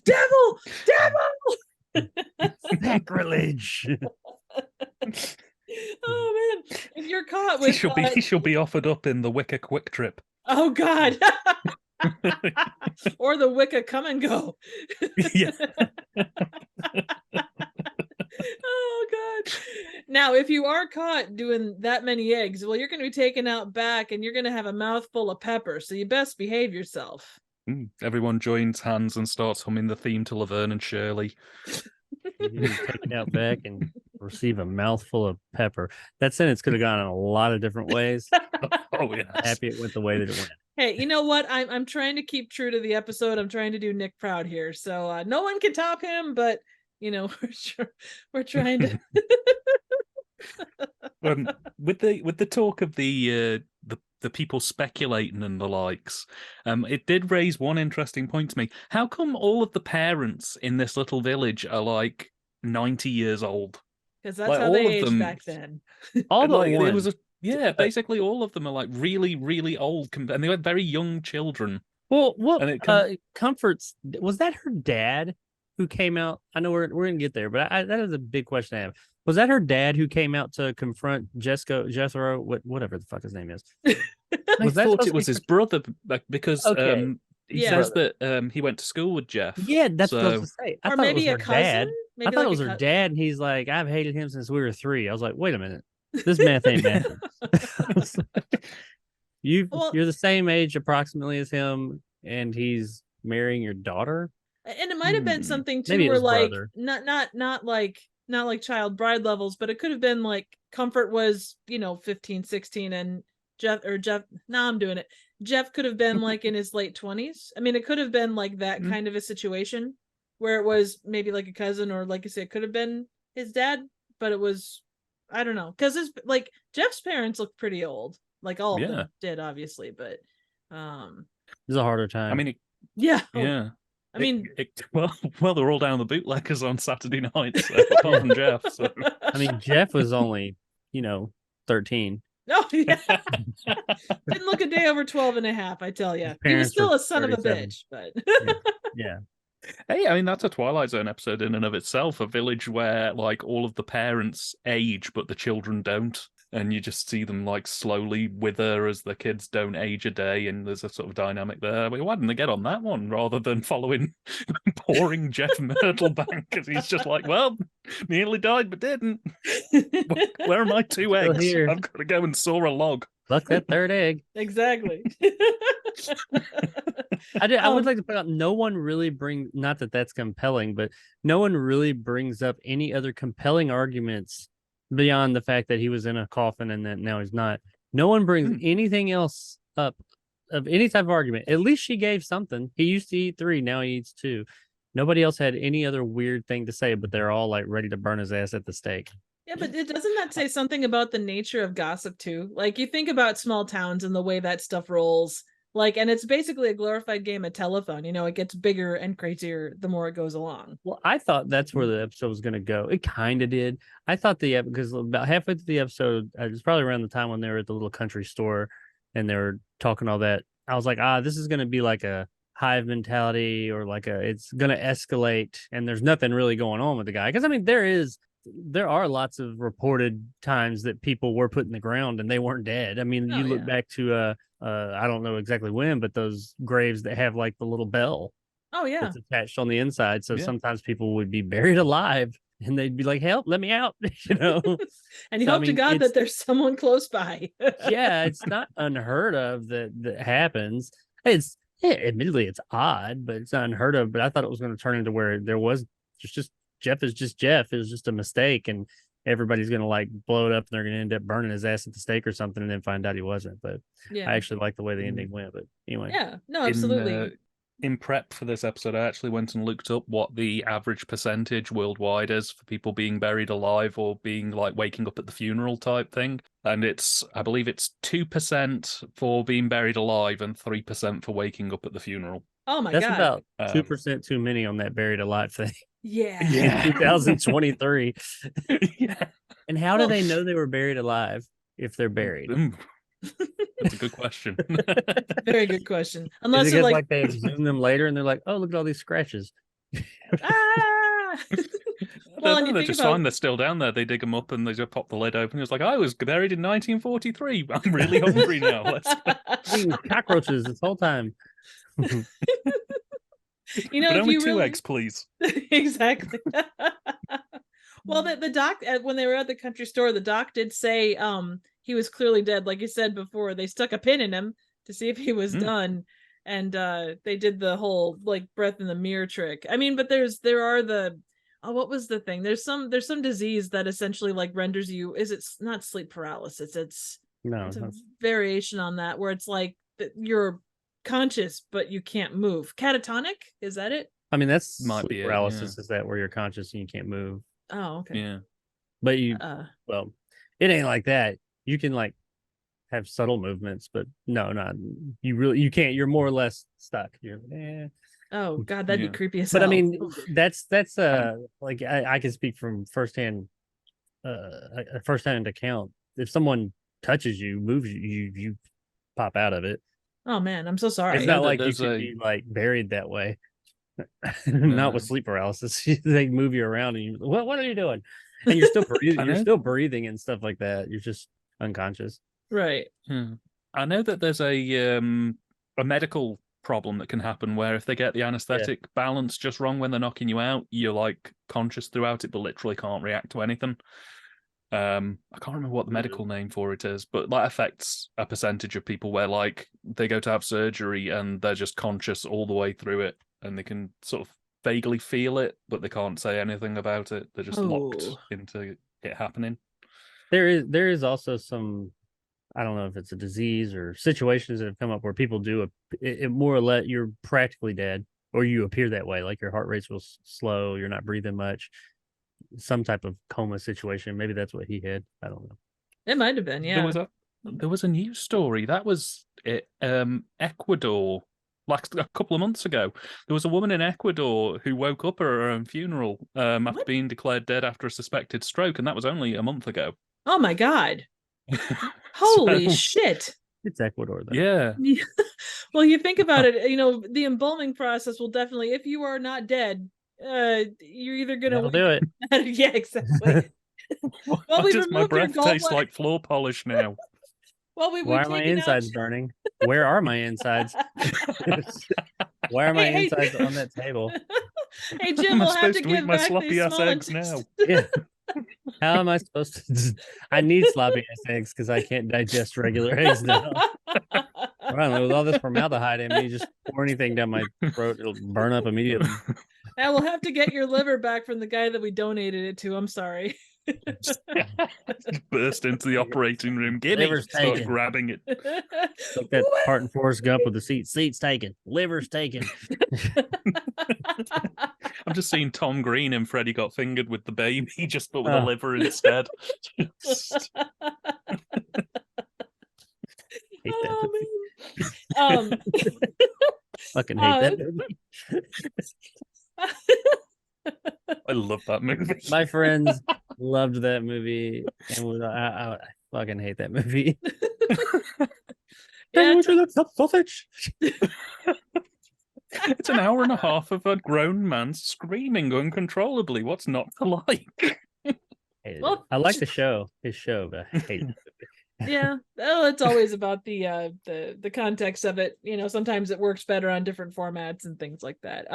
Devil! Sacrilege. Oh man, if you're caught with He shall be offered up in the Wicca Quick Trip. oh God. Or the Wicca come and go. Yeah. Oh God. Now, if you are caught doing that many eggs, well, you're going to be taken out back and you're going to have a mouthful of pepper. So you best behave yourself. Everyone joins hands and starts humming the theme to Laverne and Shirley. Taken out back and receive a mouthful of pepper. That sentence could have gone in a lot of different ways. Oh yeah. Happy it went the way that it went. Hey, you know what? I'm trying to keep true to the episode. I'm trying to do Nick proud here. So no one can top him, but you know, we're trying to With the talk of the people speculating and the likes, it did raise one interesting point to me. How come all of the parents in this little village are like 90 years old? Because that's Like, how all they of aged them- back then. All but Like, one. it was basically all of them are like really, really old, and they were very young children. Well, what And it Comfort's was that her dad who came out? I know we're gonna get there, but that is a big question to have. Was that her dad who came out to confront Jethro, whatever the fuck his name is? I thought it was his brother, because Okay. he Yeah. says that he went to school with Jeff. Yeah, that's what I so was to say. I Or thought it maybe was a her cousin? dad. Maybe I thought like it was a her dad, and he's like, I've hated him since we were 3. I was like, wait a minute, this math ain't math. You're the same age approximately as him, and he's marrying your daughter. And it might have been something too, Maybe it where was like brother. not like child bride levels, but it could have been like Comfort was 15, 16, and Jeff. Now I'm doing it. Jeff could have been like in his late 20s. I mean, it could have been like that kind of a situation where it was maybe like a cousin, or like I said, it could have been his dad, but it was, I don't know, because his like Jeff's parents look pretty old, like all of them did, obviously, but It's a harder time. I mean, yeah. I mean, well, they're all down the bootleggers on Saturday night, so, apart from Jeff. So. I mean, Jeff was only 13. Oh, yeah. Didn't look a day over 12 and a half, I tell you. He was still a son of a 37. bitch, but Yeah. Hey, I mean, that's a Twilight Zone episode in and of itself, a village where like all of the parents age but the children don't, and you just see them like slowly wither as the kids don't age a day, and there's a sort of dynamic there. But why didn't they get on that one rather than following pouring Jeff Myrtlebank, because he's just like, well, nearly died but didn't. Where are my 2 eggs? here. I've got to go and saw a log. Fuck that third egg. exactly. I would like to point out, no one really not that that's compelling, but no one really brings up any other compelling arguments beyond the fact that he was in a coffin and that now he's not. No one brings anything else up of any type of argument. At least she gave something. He used to eat 3, now he eats 2. Nobody else had any other weird thing to say, but they're all like ready to burn his ass at the stake. Yeah, but doesn't that say something about the nature of gossip too? Like, you think about small towns and the way that stuff rolls. Like, and it's basically a glorified game of telephone. It gets bigger and crazier the more it goes along. Well, I thought that's where the episode was going to go. It kind of did. I thought because about halfway through the episode, it was probably around the time when they were at the little country store and they were talking all that. I was like, this is going to be like a hive mentality, or like it's going to escalate, and there's nothing really going on with the guy. Because I mean, there are lots of reported times that people were put in the ground and they weren't dead. I mean, you look back to I don't know exactly when, but those graves that have like the little bell. Oh yeah, that's attached on the inside. So sometimes people would be buried alive and they'd be like, "Help, let me out!" And you hope to God that there's someone close by. Yeah, it's not unheard of that happens. Admittedly, it's odd, but it's not unheard of. But I thought it was going to turn into where there was just Jeff is just Jeff. It was just a mistake, and everybody's going to like blow it up, and they're going to end up burning his ass at the stake or something, and then find out he wasn't. But I actually like the way the ending went. But anyway, yeah, no, absolutely. In prep for this episode, I actually went and looked up what the average percentage worldwide is for people being buried alive or being like waking up at the funeral type thing. And I believe it's 2% for being buried alive and 3% for waking up at the funeral. Oh my that's God. About 2% too many on that buried alive thing. Yeah. In 2023. Yeah. And how do they know they were buried alive if they're buried? That's a good question. Very good question. Unless it's like they exhume them later and they're like, "Oh, look at all these scratches." Well, they're just fine. They're still down there. They dig them up and they just pop the lid open. It's like, I was buried in 1943. I'm really hungry now. Let's eating cockroaches this whole time. But only 2 eggs, please. Exactly. Well, the doc, when they were at the country store, the doc did say he was clearly dead. Like you said before, they stuck a pin in him to see if he was done, and they did the whole like breath in the mirror trick. I mean, but what was the thing? There's some disease that essentially like renders you, it's not sleep paralysis. It's a variation on that where it's like you're conscious but you can't move. Catatonic, is that it? I mean, that's might be paralysis. Is that where you're conscious and you can't move? Oh, okay. Yeah. But you it ain't like that. You can like have subtle movements, but no, not you can't. You're more or less stuck. You're Oh God, that'd Yeah. be creepy as but hell. I mean, that's like I can speak from firsthand a firsthand account. If someone touches you, moves you, you pop out of it. Oh man, I'm so It's sorry. know not that like you there's could be like buried that way. Not with sleep paralysis. They move you around and you what are you doing? And you're still breathing. I You're know. still breathing and stuff like that. You're just unconscious. Right. I know that there's a medical problem that can happen where if they get the anesthetic balance just wrong when they're knocking you out, you're like conscious throughout it, but literally can't react to anything. I can't remember what the medical name for it is, but that affects a percentage of people where like they go to have surgery and they're just conscious all the way through it, and they can sort of vaguely feel it, but they can't say anything about it. They're just locked into it happening. There is also some, I don't know if it's a disease or situations that have come up where people do it more or less you're practically dead, or you appear that way, like your heart rate's real slow, you're not breathing much, some type of coma situation. Maybe that's what he had. I don't know. It might have been, yeah. There was a news story that was Ecuador, like a couple of months ago. There was a woman in Ecuador who woke up at her own funeral after being declared dead after a suspected stroke, and that was only a month ago. Oh my God. Holy shit. It's Ecuador though. Yeah. Well, you think about it, the embalming process will definitely, if you are not dead, you're either gonna That'll do it. Yeah, exactly. Why does my breath taste like floor polish now? Well, why are my insides burning? Where are my insides? Why are my insides on that table? Hey Jim, we'll have to eat give my back sloppy these ass small eggs now. Yeah. How am I supposed to? I need sloppy ass eggs because I can't digest regular eggs now. Right, with all this formaldehyde in me, you just pour anything down my throat, it'll burn up immediately. I will have to get your liver back from the guy that we donated it to. I'm sorry. Burst into the operating room. Give me. Liver's Start taken. grabbing it. Like that part in Forrest Gump with the seat's taken, liver's taken. I'm just seeing Tom Green and Freddie Got Fingered with the baby, just but with a liver instead. Hate that movie. Fucking hate that movie. I love that movie. My friends loved that movie, and I fucking hate that movie. Yeah, sausage. It's an hour and a half of a grown man screaming uncontrollably. What's not to like? Well, I like the show, his show, but I hate it. Yeah, well, it's always about the context of it. Sometimes it works better on different formats and things like that.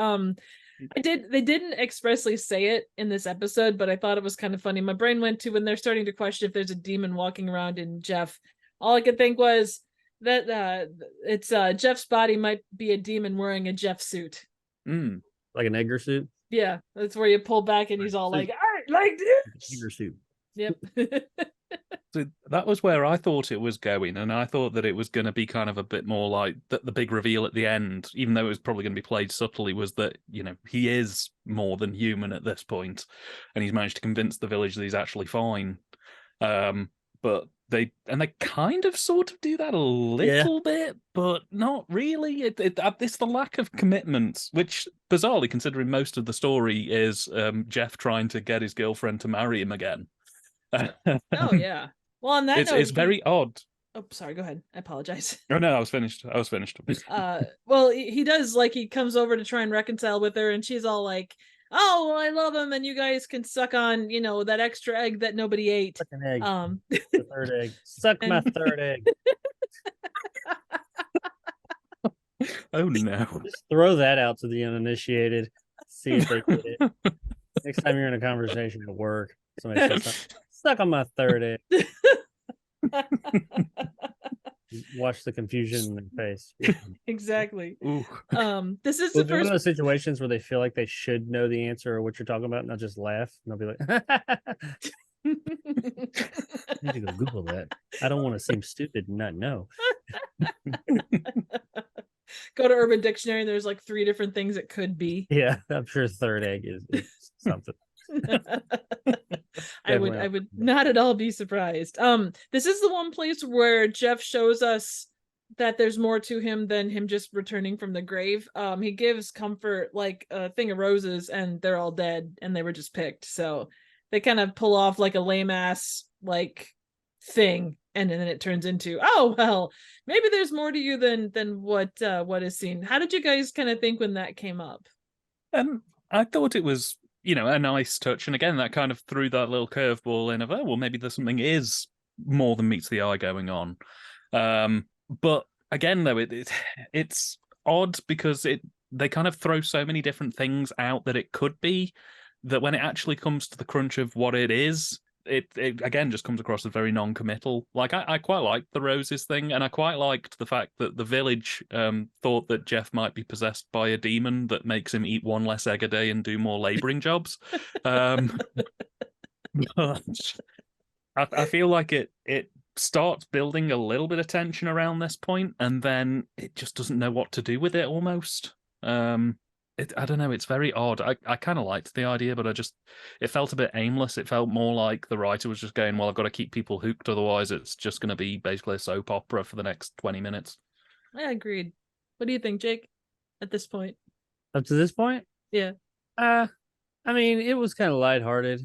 They didn't expressly say it in this episode, but I thought it was kind of funny. My brain went to when they're starting to question if there's a demon walking around in Jeff. All I could think was that it's Jeff's body might be a demon wearing a Jeff suit. Like an Edgar suit. Yeah, that's where you pull back and he's all like, "I like this." Edgar suit. Yep. So that was where I thought it was going, and I thought that it was going to be kind of a bit more like the big reveal at the end, even though it was probably going to be played subtly, was that he is more than human at this point, and he's managed to convince the village that he's actually fine. But they kind of sort of do that a little bit, but not really. It's the lack of commitment, which bizarrely, considering most of the story is Jeff trying to get his girlfriend to marry him again. Oh yeah. Well, on that note, it's very odd. Oh, sorry. Go ahead. I apologize. Oh no, I was finished. Well, he does, like, he comes over to try and reconcile with her, and she's all like, "Oh, well, I love him, and you guys can suck on, that extra egg that nobody ate." Suck an egg. The third egg. Suck my third egg. Oh no! Just throw that out to the uninitiated. See if they get it. Next time you're in a conversation at work, somebody says something, suck on my third egg. Watch the confusion in their face. Exactly. Ooh. This is the One first of those situations where they feel like they should know the answer or what you're talking about, and they'll just laugh. And they'll be like, I need to go Google that. I don't want to seem stupid and not know. Go to Urban Dictionary, and there's like 3 different things it could be. Yeah, I'm sure third egg is something. I would not at all be surprised. This is the one place where Jeff shows us that there's more to him than him just returning from the grave. He gives Comfort like a thing of roses, and they're all dead, and they were just picked. So they kind of pull off like a lame ass like thing, and then it turns into, oh well, maybe there's more to you than what is seen. How did you guys kind of think when that came up? I thought it was, a nice touch, and again, that kind of threw that little curveball in of, oh well, maybe there's something is more than meets the eye going on. But again, though, it's odd because they kind of throw so many different things out that it could be, that when it actually comes to the crunch of what it is, it again just comes across as very non-committal. Like I quite liked the roses thing, and I quite liked the fact that the village thought that Jeff might be possessed by a demon that makes him eat one less egg a day and do more labouring jobs. But I feel like it starts building a little bit of tension around this point, and then it just doesn't know what to do with it almost. I don't know, it's very odd. I kind of liked the idea, but it felt a bit aimless. It felt more like the writer was just going, well, I've got to keep people hooked, otherwise it's just going to be basically a soap opera for the next 20 minutes. I agreed. What do you think, Jake, at this point? Up to this point? Yeah. I mean, it was kind of lighthearted.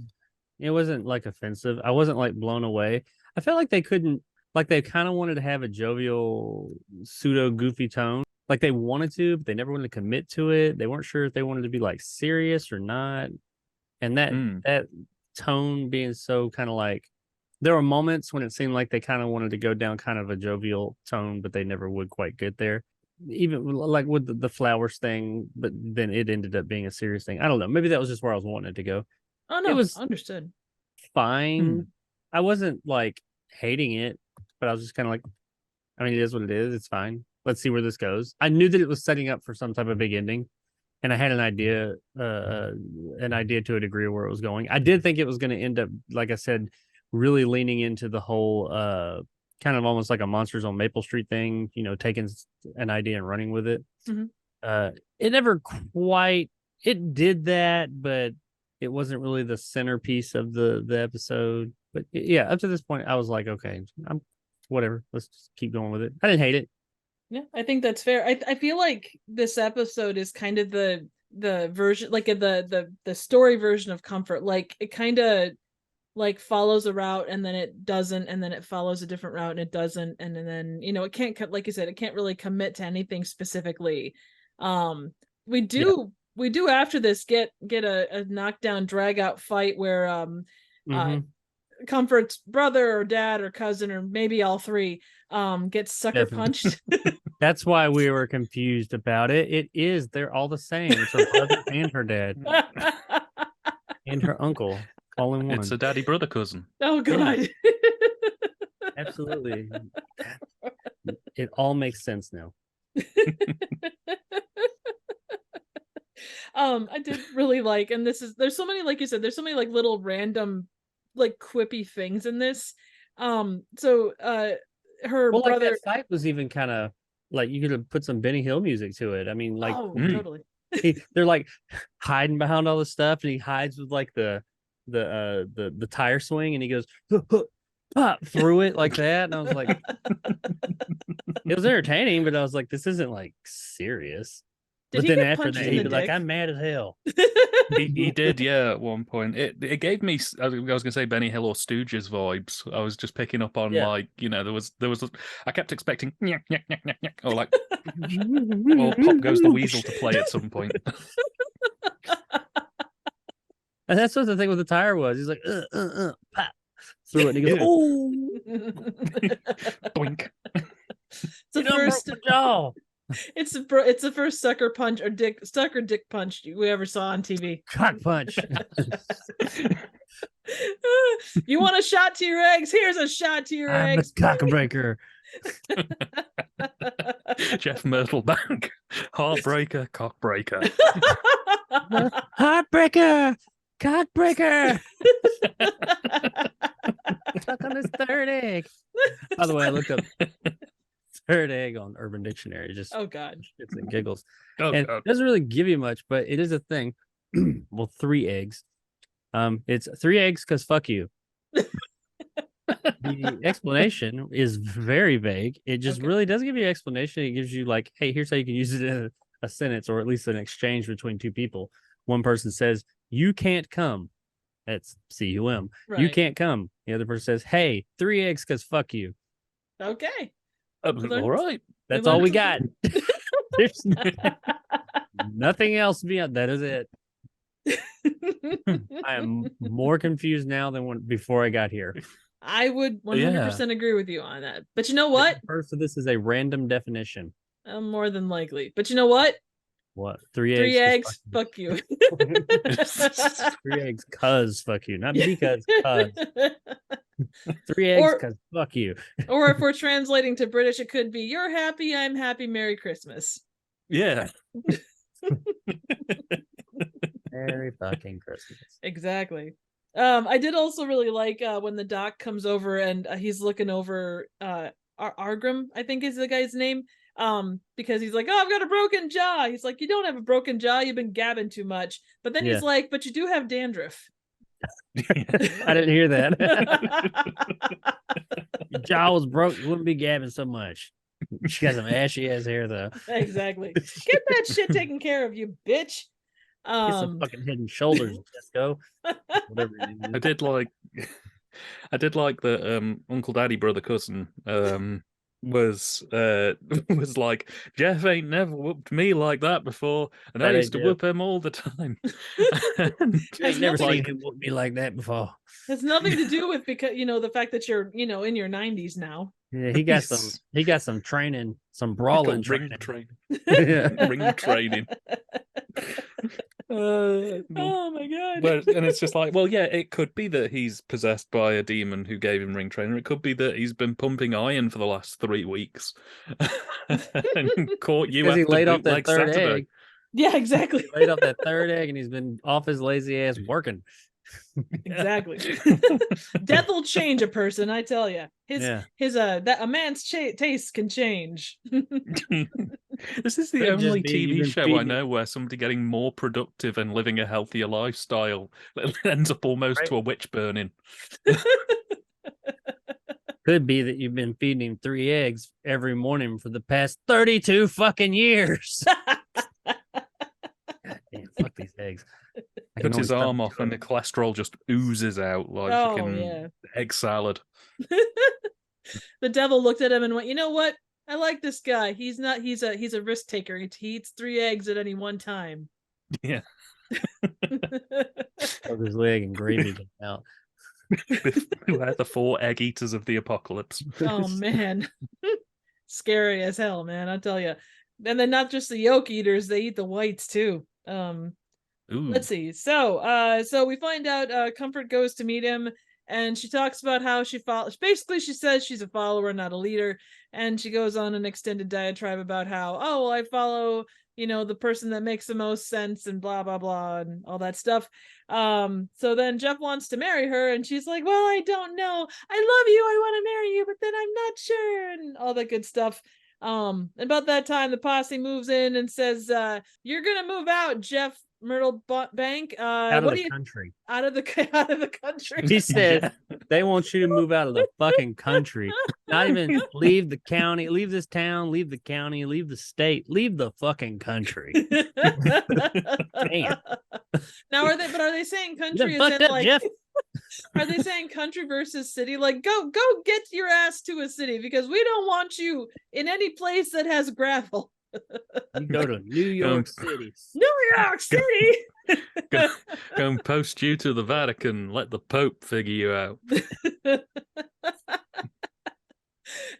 It wasn't like offensive. I wasn't like blown away. I felt like they couldn't, like they kind of wanted to have a jovial, pseudo goofy tone. Like they wanted to, but they never wanted to commit to it. They weren't sure if they wanted to be like serious or not. And that tone being so kind of like, there were moments when it seemed like they kind of wanted to go down kind of a jovial tone, but they never would quite get there. Even like with the flowers thing, but then it ended up being a serious thing. I don't know. Maybe that was just where I was wanting it to go. Oh no, it was understood. Fine. I wasn't like hating it, but I was just kind of like, I mean, it is what it is. It's fine. Let's see where this goes. I knew that it was setting up for some type of big ending, and I had an idea to a degree where it was going. I did think it was going to end up, like I said, really leaning into the whole kind of almost like a Monsters on Maple Street thing, taking an idea and running with it. It never quite, it did that, but it wasn't really the centerpiece of the episode. But yeah, up to this point, I was like, okay, I'm whatever. Let's just keep going with it. I didn't hate it. Yeah, I think that's fair. I feel like this episode is kind of the version, like the story version of Comfort. Like it kind of like follows a route, and then it doesn't, and then it follows a different route and it doesn't, and then it can't, like you said, it can't really commit to anything specifically. We do after this get a knockdown drag out fight where Comfort's brother or dad or cousin or maybe all three gets sucker punched. That's why we were confused about it. They're all the same. It's her brother and her dad and her uncle all in one. It's a daddy brother cousin. Oh god. Yeah. Absolutely. It all makes sense now. I did really like, and there's so many, like you said, there's so many like little random like quippy things in this. So her brother, like that fight was even kind of like, you could have put some Benny Hill music to it. I mean, like, totally. They're like hiding behind all this stuff, and he hides with like the tire swing, and he goes pop through it like that. And I was like, it was entertaining, but I was like, this isn't like serious. But then after that, he'd be like, I'm mad as hell. He did, yeah, at one point. It gave me, I was going to say Benny Hill or Stooges vibes. I was just picking up on like, there was, I kept expecting, or like, or Pop Goes the Weasel to play at some point. And that's what the thing with the tire was. He's like, pop through it, and he goes, oh, boink. It's the first jaw. It's the first sucker punch or dick punch we ever saw on TV. Cock punch. You want a shot to your eggs? Here's a shot to your eggs. I'm a cockbreaker. Jeff Myrtlebank. Heartbreaker, cockbreaker. Heartbreaker, cockbreaker. Stuck on this third egg. By the way, I looked up third egg on Urban Dictionary. Just oh god, shits and giggles. Oh, and god. It doesn't really give you much, but it is a thing. Well, 3 eggs. It's 3 eggs because fuck you. The explanation is very vague. It just really doesn't give you an explanation. It gives you like, hey, here's how you can use it in a sentence or at least an exchange between two people. One person says, you can't come. That's cum. Right. You can't come. The other person says, hey, 3 eggs because fuck you. Okay. All right. That's all we got. There's nothing else beyond that. Is it. I am more confused now than when before I got here. I would 100% agree with you on that. But you know what? First, this is a random definition. More than likely. But you know what? What? 3 3 eggs? eggs. Fuck you. 3 eggs, cuz fuck you, not because cuz. 3 eggs, cuz fuck you. Or if we're translating to British, it could be "You're happy, I'm happy, Merry Christmas." Yeah. Merry fucking Christmas. Exactly. I did also really like when the doc comes over and he's looking over Argram, I think is the guy's name. Because he's like, oh, I've got a broken jaw. He's like, you don't have a broken jaw. You've been gabbing too much. But then he's like, but you do have dandruff. I didn't hear that. Your jaw was broke. You wouldn't be gabbing so much. She got some ashy ass hair though. Exactly. Get that shit taken care of, you bitch. Get some fucking head and shoulders. Let's go. Whatever. I did like the Uncle Daddy Brother Cousin was like, Jeff ain't never whooped me like that before, and I used to whoop him all the time. I've never seen him whoop me like that before. Has nothing to do with because the fact that you're in your 90s now. Yeah, he got some training, some brawling ring training. Ring training. Oh my god. And it's just like, well, yeah, it could be that he's possessed by a demon who gave him ring training. It could be that he's been pumping iron for the last 3 weeks and caught you after he laid off that like third Saturday. egg. Yeah, exactly. He laid off that third egg and he's been off his lazy ass working. Exactly. Death will change a person, I tell you. A man's taste can change. This is the only TV show I know where somebody getting more productive and living a healthier lifestyle ends up almost to a witch burning. Could be that you've been feeding him 3 eggs every morning for the past 32 fucking years. God damn, fuck these eggs. Cuts his arm off and the cholesterol just oozes out like egg salad. The devil looked at him and went, you know what? I like this guy. He's a risk taker. He eats 3 eggs at any one time. Yeah. Of his leg and gravy came out. Who had the 4 egg eaters of the apocalypse? Oh man. Scary as hell, man, I tell you. And then not just the yolk eaters, they eat the whites too. Let's see. So we find out Comfort goes to meet him, and she talks about how she follows. Basically, she says she's a follower, not a leader, and she goes on an extended diatribe about how, oh, well, I follow, the person that makes the most sense, and blah blah blah, and all that stuff. So then Jeff wants to marry her, and she's like, well, I don't know. I love you. I want to marry you, but then I'm not sure, and all that good stuff. About that time, the posse moves in and says, you're gonna move out, Jeff Myrtlebank. Out of the country. Out of the country. He said they want you to move out of the fucking country. Not even leave the county, leave this town, leave the county, leave the state, leave the fucking country. Damn. Now are they saying country is in like Jeff? Are they saying country versus city? Like go get your ass to a city because we don't want you in any place that has gravel. You go to New York City. New York City. Go and post you to the Vatican. Let the Pope figure you out.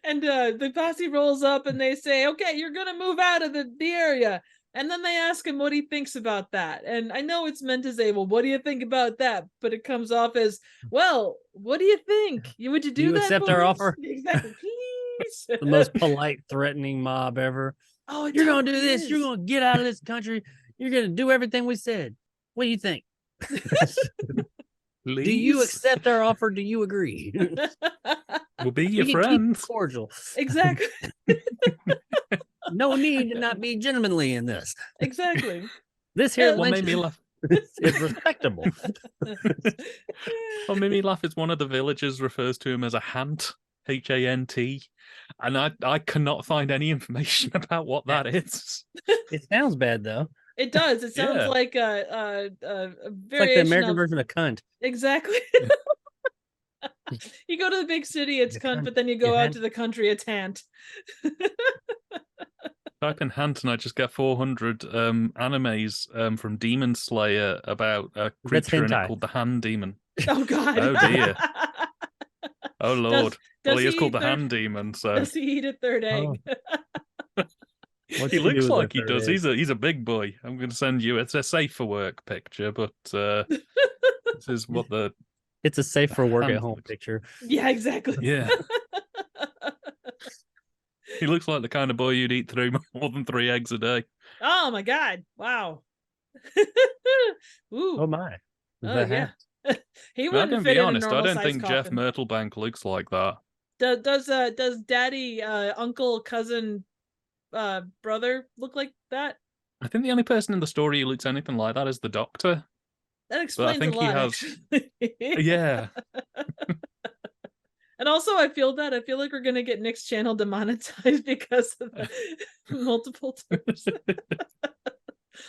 And the posse rolls up and they say, okay, you're going to move out of the area. And then they ask him what he thinks about that. And I know it's meant to say, well, what do you think about that? But it comes off as, well, what do you think? Would you do that? Accept our offer? Exactly. Please. The most polite, threatening mob ever. Oh, you're going to do this. You're going to get out of this country. You're going to do everything we said. What do you think? Do you accept our offer? Do you agree? We'll be your friends. Cordial. Exactly. No need to not be gentlemanly in this. Exactly. This here what made me laugh. It's respectable. What made me laugh is one of the villagers refers to him as a hant, H-A-N-T, and I cannot find any information about what that is. It sounds bad though. It does. It sounds Yeah. like a It's like the variation American of version of cunt. exactly. You go to the big city, it's The cunt, cunt. but then you go Yeah, out cunt. to the country, it's hant. Type in hant and I just get 400 animes from Demon Slayer about a That's creature in it hentai. called the Hand Demon. Oh God. Oh dear. Oh Lord. Does Well, he is he called eat the Hand Demon, so Does he eat a third egg? What he you do looks with like the he does. third He's a big boy. I'm going to send you. It's a safe for work picture, but this is what the It's a safe for work at hand home looks- picture. Yeah, exactly. Yeah. He looks like the kind of boy you'd eat through more than 3 eggs a day. Oh my God. Wow. Ooh. Oh my. Oh yeah. He I'm wouldn't going to fit be in honest. a I normal don't size think Jeff coffin. Myrtlebank looks like that. Does daddy, uncle, cousin, brother look like that? I think the only person in the story who looks anything like that is the Doctor. That explains think a he lot, has- actually. Yeah. And also, I feel like we're gonna get Nick's channel demonetized because of the multiple terms.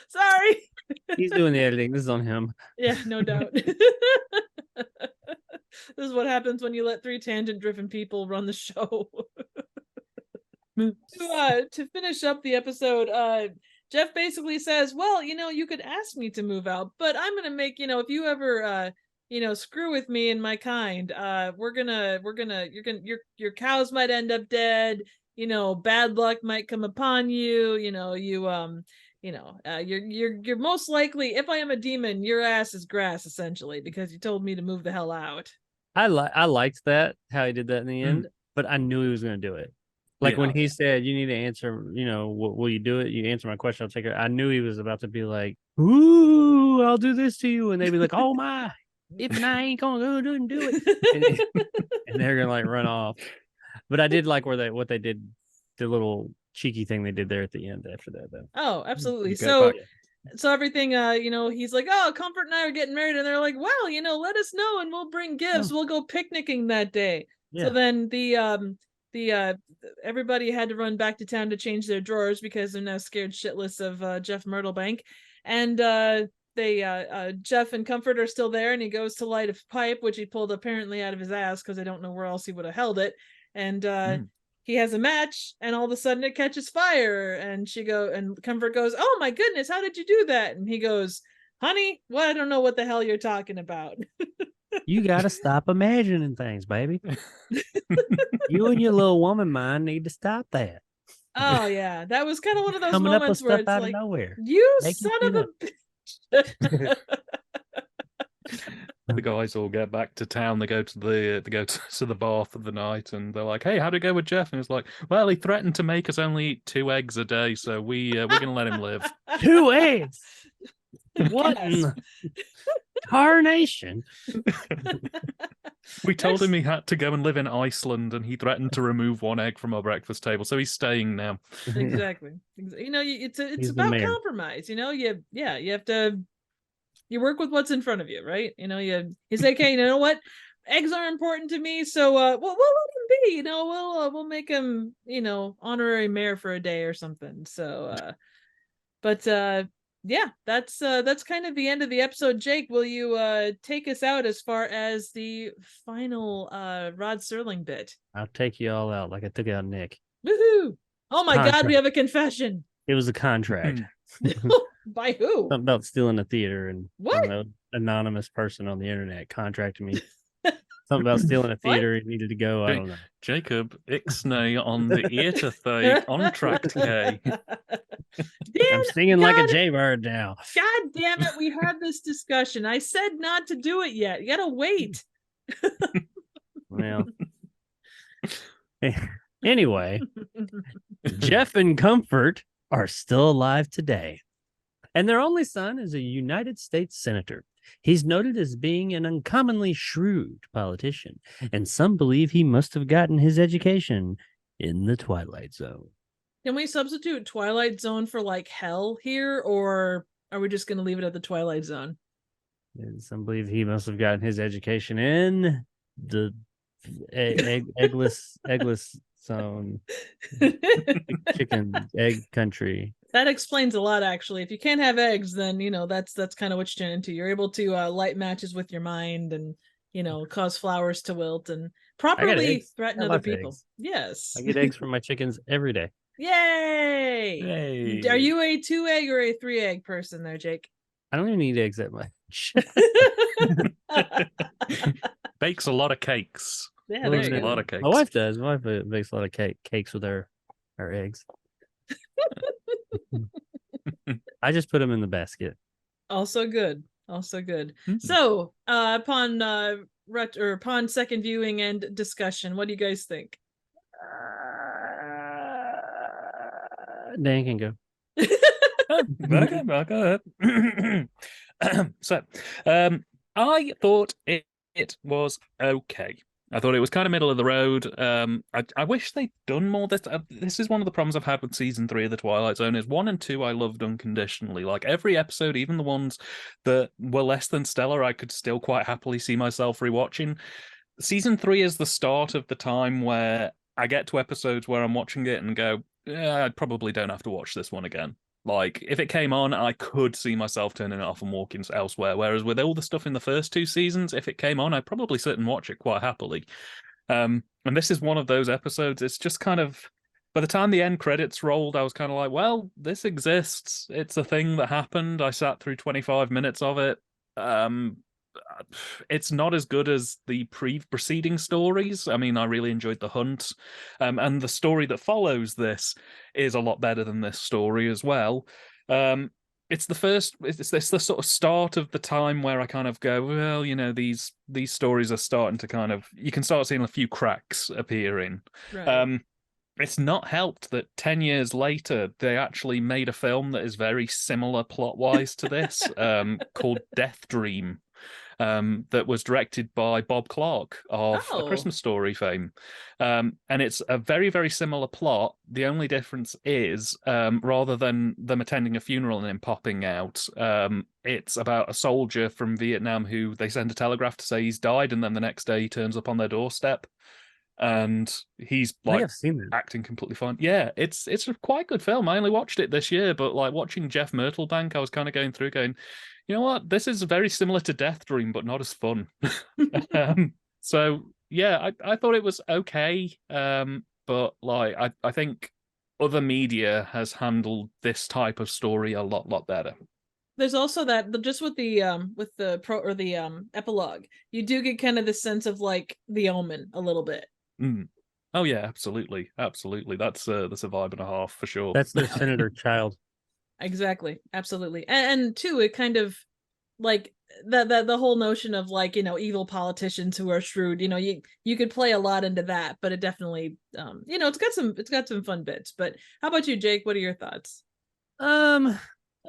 Sorry. He's doing the editing. This is on him. Yeah, no doubt. This is what happens when you let 3 tangent-driven people run the show. To finish up the episode, Jeff basically says, well, you could ask me to move out, but I'm gonna make, if you ever screw with me and my kind, your cows might end up dead, bad luck might come upon you, you're most likely, if I am a demon, your ass is grass, essentially, because you told me to move the hell out. I liked that, how he did that in the end, but I knew he was going to do it. Like when he said, you need to answer, will you do it? You answer my question, I'll take it. I knew he was about to be like, ooh, I'll do this to you. And they'd be like, oh my, if I ain't going to do it. And they're going to like run off. But I did like what they did, the little cheeky thing they did there at the end after that, though. Oh, absolutely. Okay, So everything, he's like, oh, Comfort and I are getting married. And they're like, well, let us know and we'll bring gifts. We'll go picnicking that day. Yeah. So then everybody had to run back to town to change their drawers because they're now scared shitless of Jeff Myrtlebank. And Jeff and Comfort are still there, and he goes to light a pipe, which he pulled apparently out of his ass because I don't know where else he would have held it. And he has a match, and all of a sudden it catches fire. And Comfort goes, "Oh my goodness, how did you do that?" And he goes, "Honey, well, I don't know what the hell you're talking about." You got to stop imagining things, baby. You and your little woman mind need to stop that. Oh yeah, that was kind of one of those Coming moments up with where stuff it's out like, of nowhere. "You Make son it of a bitch." The guys all get back to town. They go to the bar for the night, and they're like, "Hey, how'd it go with Jeff?" And it's like, "Well, he threatened to make us only eat 2 eggs a day, so we're gonna let him live." 2 eggs. What Yes. in the tarnation? We told him he had to go and live in Iceland, and he threatened to remove 1 egg from our breakfast table, so he's staying now. Exactly. It's He's the about mayor. compromise. You have to. You work with what's in front of you, right? You say, "Okay, you know what? Eggs are important to me, so we'll let him be. We'll make him, honorary mayor for a day or something." So, yeah, that's kind of the end of the episode. Jake, will you take us out as far as the final Rod Serling bit? I'll take you all out like I took out Nick. Woohoo! Oh my God, Contract. we have a confession. It was a contract. By who? Something about stealing a theater, and What? I don't know, anonymous person on the internet contracted me. Something about stealing a theater. He needed to go. I don't know. Jacob Ixnay on the Ear contract K. I'm singing like a jaybird now. God damn it, we had this discussion. I said not to do it yet. You gotta wait. Well, anyway, Jeff and Comfort are still alive today, and their only son is a United States senator. He's noted as being an uncommonly shrewd politician, and some believe he must have gotten his education in the Twilight Zone. Can we substitute Twilight Zone for like hell here, or Are we just going to leave it at the Twilight Zone? Yes, I believe he must have gotten his education in the eggless zone, chicken egg country. That explains a lot, actually. If you can't have eggs, then that's kind of what you turn into. You're able to light matches with your mind, and cause flowers to wilt and properly threaten other people. Eggs. Yes, I get eggs from my chickens every day. Yay! Yay! Are you a 2-egg or a 3-egg person, there, Jake? I don't even eat eggs that much. Bakes a lot of cakes. Yeah, there you go. A lot of cakes. My wife does. My wife makes a lot of cakes with her eggs. I just put them in the basket. Also good. Mm-hmm. So, upon second viewing and discussion, what do you guys think? Dan can go. Okay, I'll go ahead. So, I thought it was okay. I thought it was kind of middle of the road. I wish they'd done more. This is one of the problems I've had with season 3 of the Twilight Zone. Is 1 and 2 I loved unconditionally. Like every episode, even the ones that were less than stellar, I could still quite happily see myself rewatching. Season 3 is the start of the time where I get to episodes where I'm watching it and go, yeah, I probably don't have to watch this one again. Like, if it came on, I could see myself turning it off and walking elsewhere. Whereas with all the stuff in the first 2 seasons, if it came on, I'd probably sit and watch it quite happily. And this is one of those episodes. It's just kind of, by the time the end credits rolled, I was kind of like, well, this exists. It's a thing that happened. I sat through 25 minutes of it. It's not as good as the preceding stories. I mean, I really enjoyed The Hunt, and the story that follows this is a lot better than this story as well. It's the sort of start of the time where I kind of go, well, these stories are starting to kind of, you can start seeing a few cracks appearing. Right. It's not helped that 10 years later, they actually made a film that is very similar plot-wise to this, called Death Dream. That was directed by Bob Clark of A Christmas Story fame. And it's a very, very similar plot. The only difference is, rather than them attending a funeral and him popping out, it's about a soldier from Vietnam who they send a telegraph to say he's died, and then the next day he turns up on their doorstep. And he's like acting completely fine. Yeah, it's a quite good film. I only watched it this year, but like watching Jeff Myrtlebank, I was kind of going through going, you know what? This is very similar to Death Dream, but not as fun. So yeah, I thought it was okay. But like I think other media has handled this type of story a lot better. There's also that just with the epilogue, you do get kind of the sense of like The Omen a little bit. Mm. Oh yeah, absolutely. That's a vibe and a half for sure. That's their Senator Child. Exactly, absolutely, and too, it kind of like the whole notion of like evil politicians who are shrewd. You could play a lot into that, but it definitely it's got some fun bits. But how about you, Jake? What are your thoughts? Up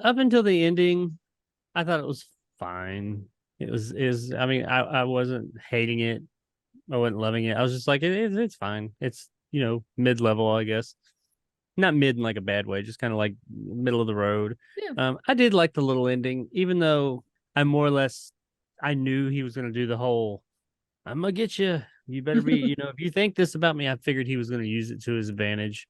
until the ending, I thought it was fine. I mean, I wasn't hating it. I wasn't loving it. I was just like, it's fine. It's, mid-level, I guess. Not mid in like a bad way, just kind of like middle of the road. Yeah. I did like the little ending, even though I more or less, I knew he was going to do the whole, I'm going to get you. You better be, if you think this about me, I figured he was going to use it to his advantage.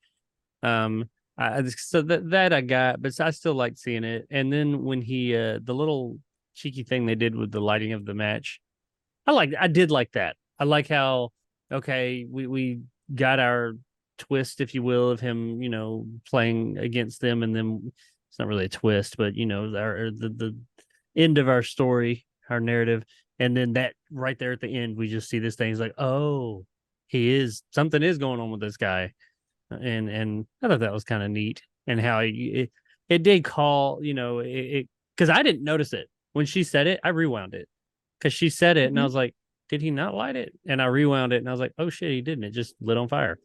So that I got, but I still liked seeing it. And then when he, the little cheeky thing they did with the lighting of the match, I did like that. I like how, okay, we got our twist, if you will, of him, playing against them, and then it's not really a twist, but the end of our story, our narrative, and then that right there at the end, we just see this thing. It's like, oh, something is going on with this guy, and I thought that was kind of neat, and how it did call, because I didn't notice it when she said it. I rewound it because she said it, and I was like, did he not light it? And I rewound it, and I was like, oh shit, he didn't. It just lit on fire.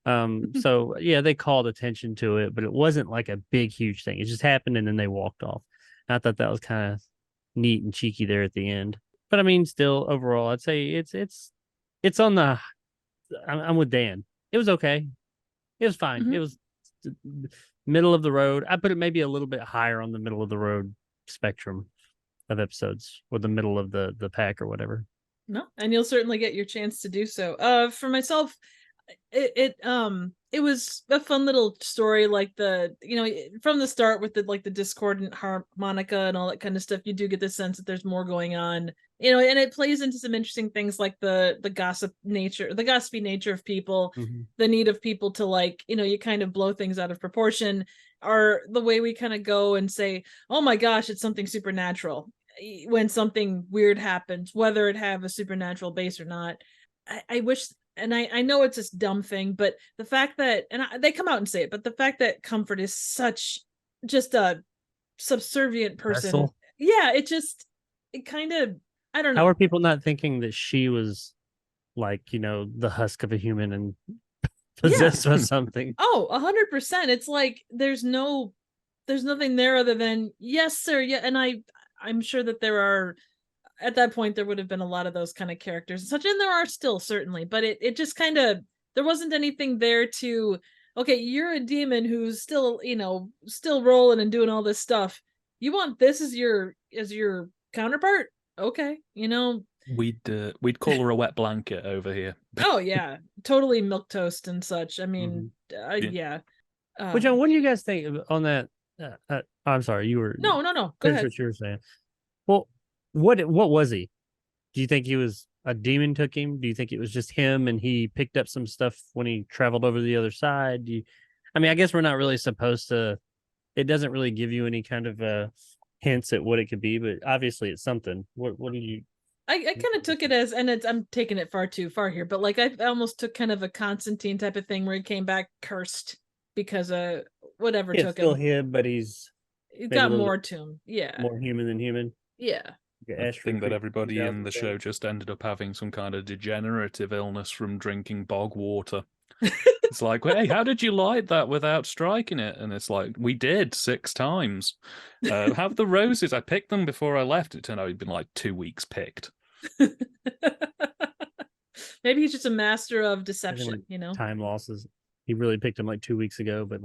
So yeah, they called attention to it, but it wasn't like a big, huge thing. It just happened, and then they walked off. And I thought that was kind of neat and cheeky there at the end. But I mean, still overall, I'd say it's on the. I'm with Dan. It was okay. It was fine. It was middle of the road. I put it maybe a little bit higher on the middle of the road spectrum of episodes, or the middle of the pack or whatever. No, and you'll certainly get your chance to do so. For myself, it was a fun little story, like from the start with the discordant harmonica and all that kind of stuff. You do get the sense that there's more going on, and it plays into some interesting things like the gossipy nature of people, the need of people to you kind of blow things out of proportion, or the way we kind of go and say, oh my gosh, it's something supernatural when something weird happens, whether it have a supernatural base or not. I wish, and I know it's this dumb thing, but the fact that, they come out and say it, but the fact that Comfort is such just a subservient person. Vessel. Yeah, it kind of, I don't know. How are people not thinking that she was the husk of a human and possessed with something? Oh, 100%. It's like there's nothing there other than yes, sir. Yeah, and I'm sure that there are, at that point, there would have been a lot of those kind of characters and such, and there are still, certainly, but it just kind of, there wasn't anything there to, okay, you're a demon who's still, still rolling and doing all this stuff. You want this as your counterpart? Okay, We'd call her a wet blanket over here. Oh yeah, totally milquetoast and such. I mean, yeah. Which what do you guys think on that? I'm sorry, you were no. Go ahead. What you were saying. Well, what was he? Do you think he was a demon took him? Do you think it was just him and he picked up some stuff when he traveled over to the other side? I guess we're not really supposed to. It doesn't really give you any kind of hints at what it could be, but obviously it's something. What do you? I kind of took it as, and I'm taking it far too far here, but I almost took kind of a Constantine type of thing where he came back cursed because whatever took still him, but he's got more to him. Yeah, more human than human. Yeah. I think that everybody in the show just ended up having some kind of degenerative illness from drinking bog water. It's like, hey, how did you light that without striking it? And it's like, we did 6 times. Have the roses. I picked them before I left. It turned out he'd been 2 weeks picked. Maybe he's just a master of deception, Time losses. He really picked him 2 weeks ago, but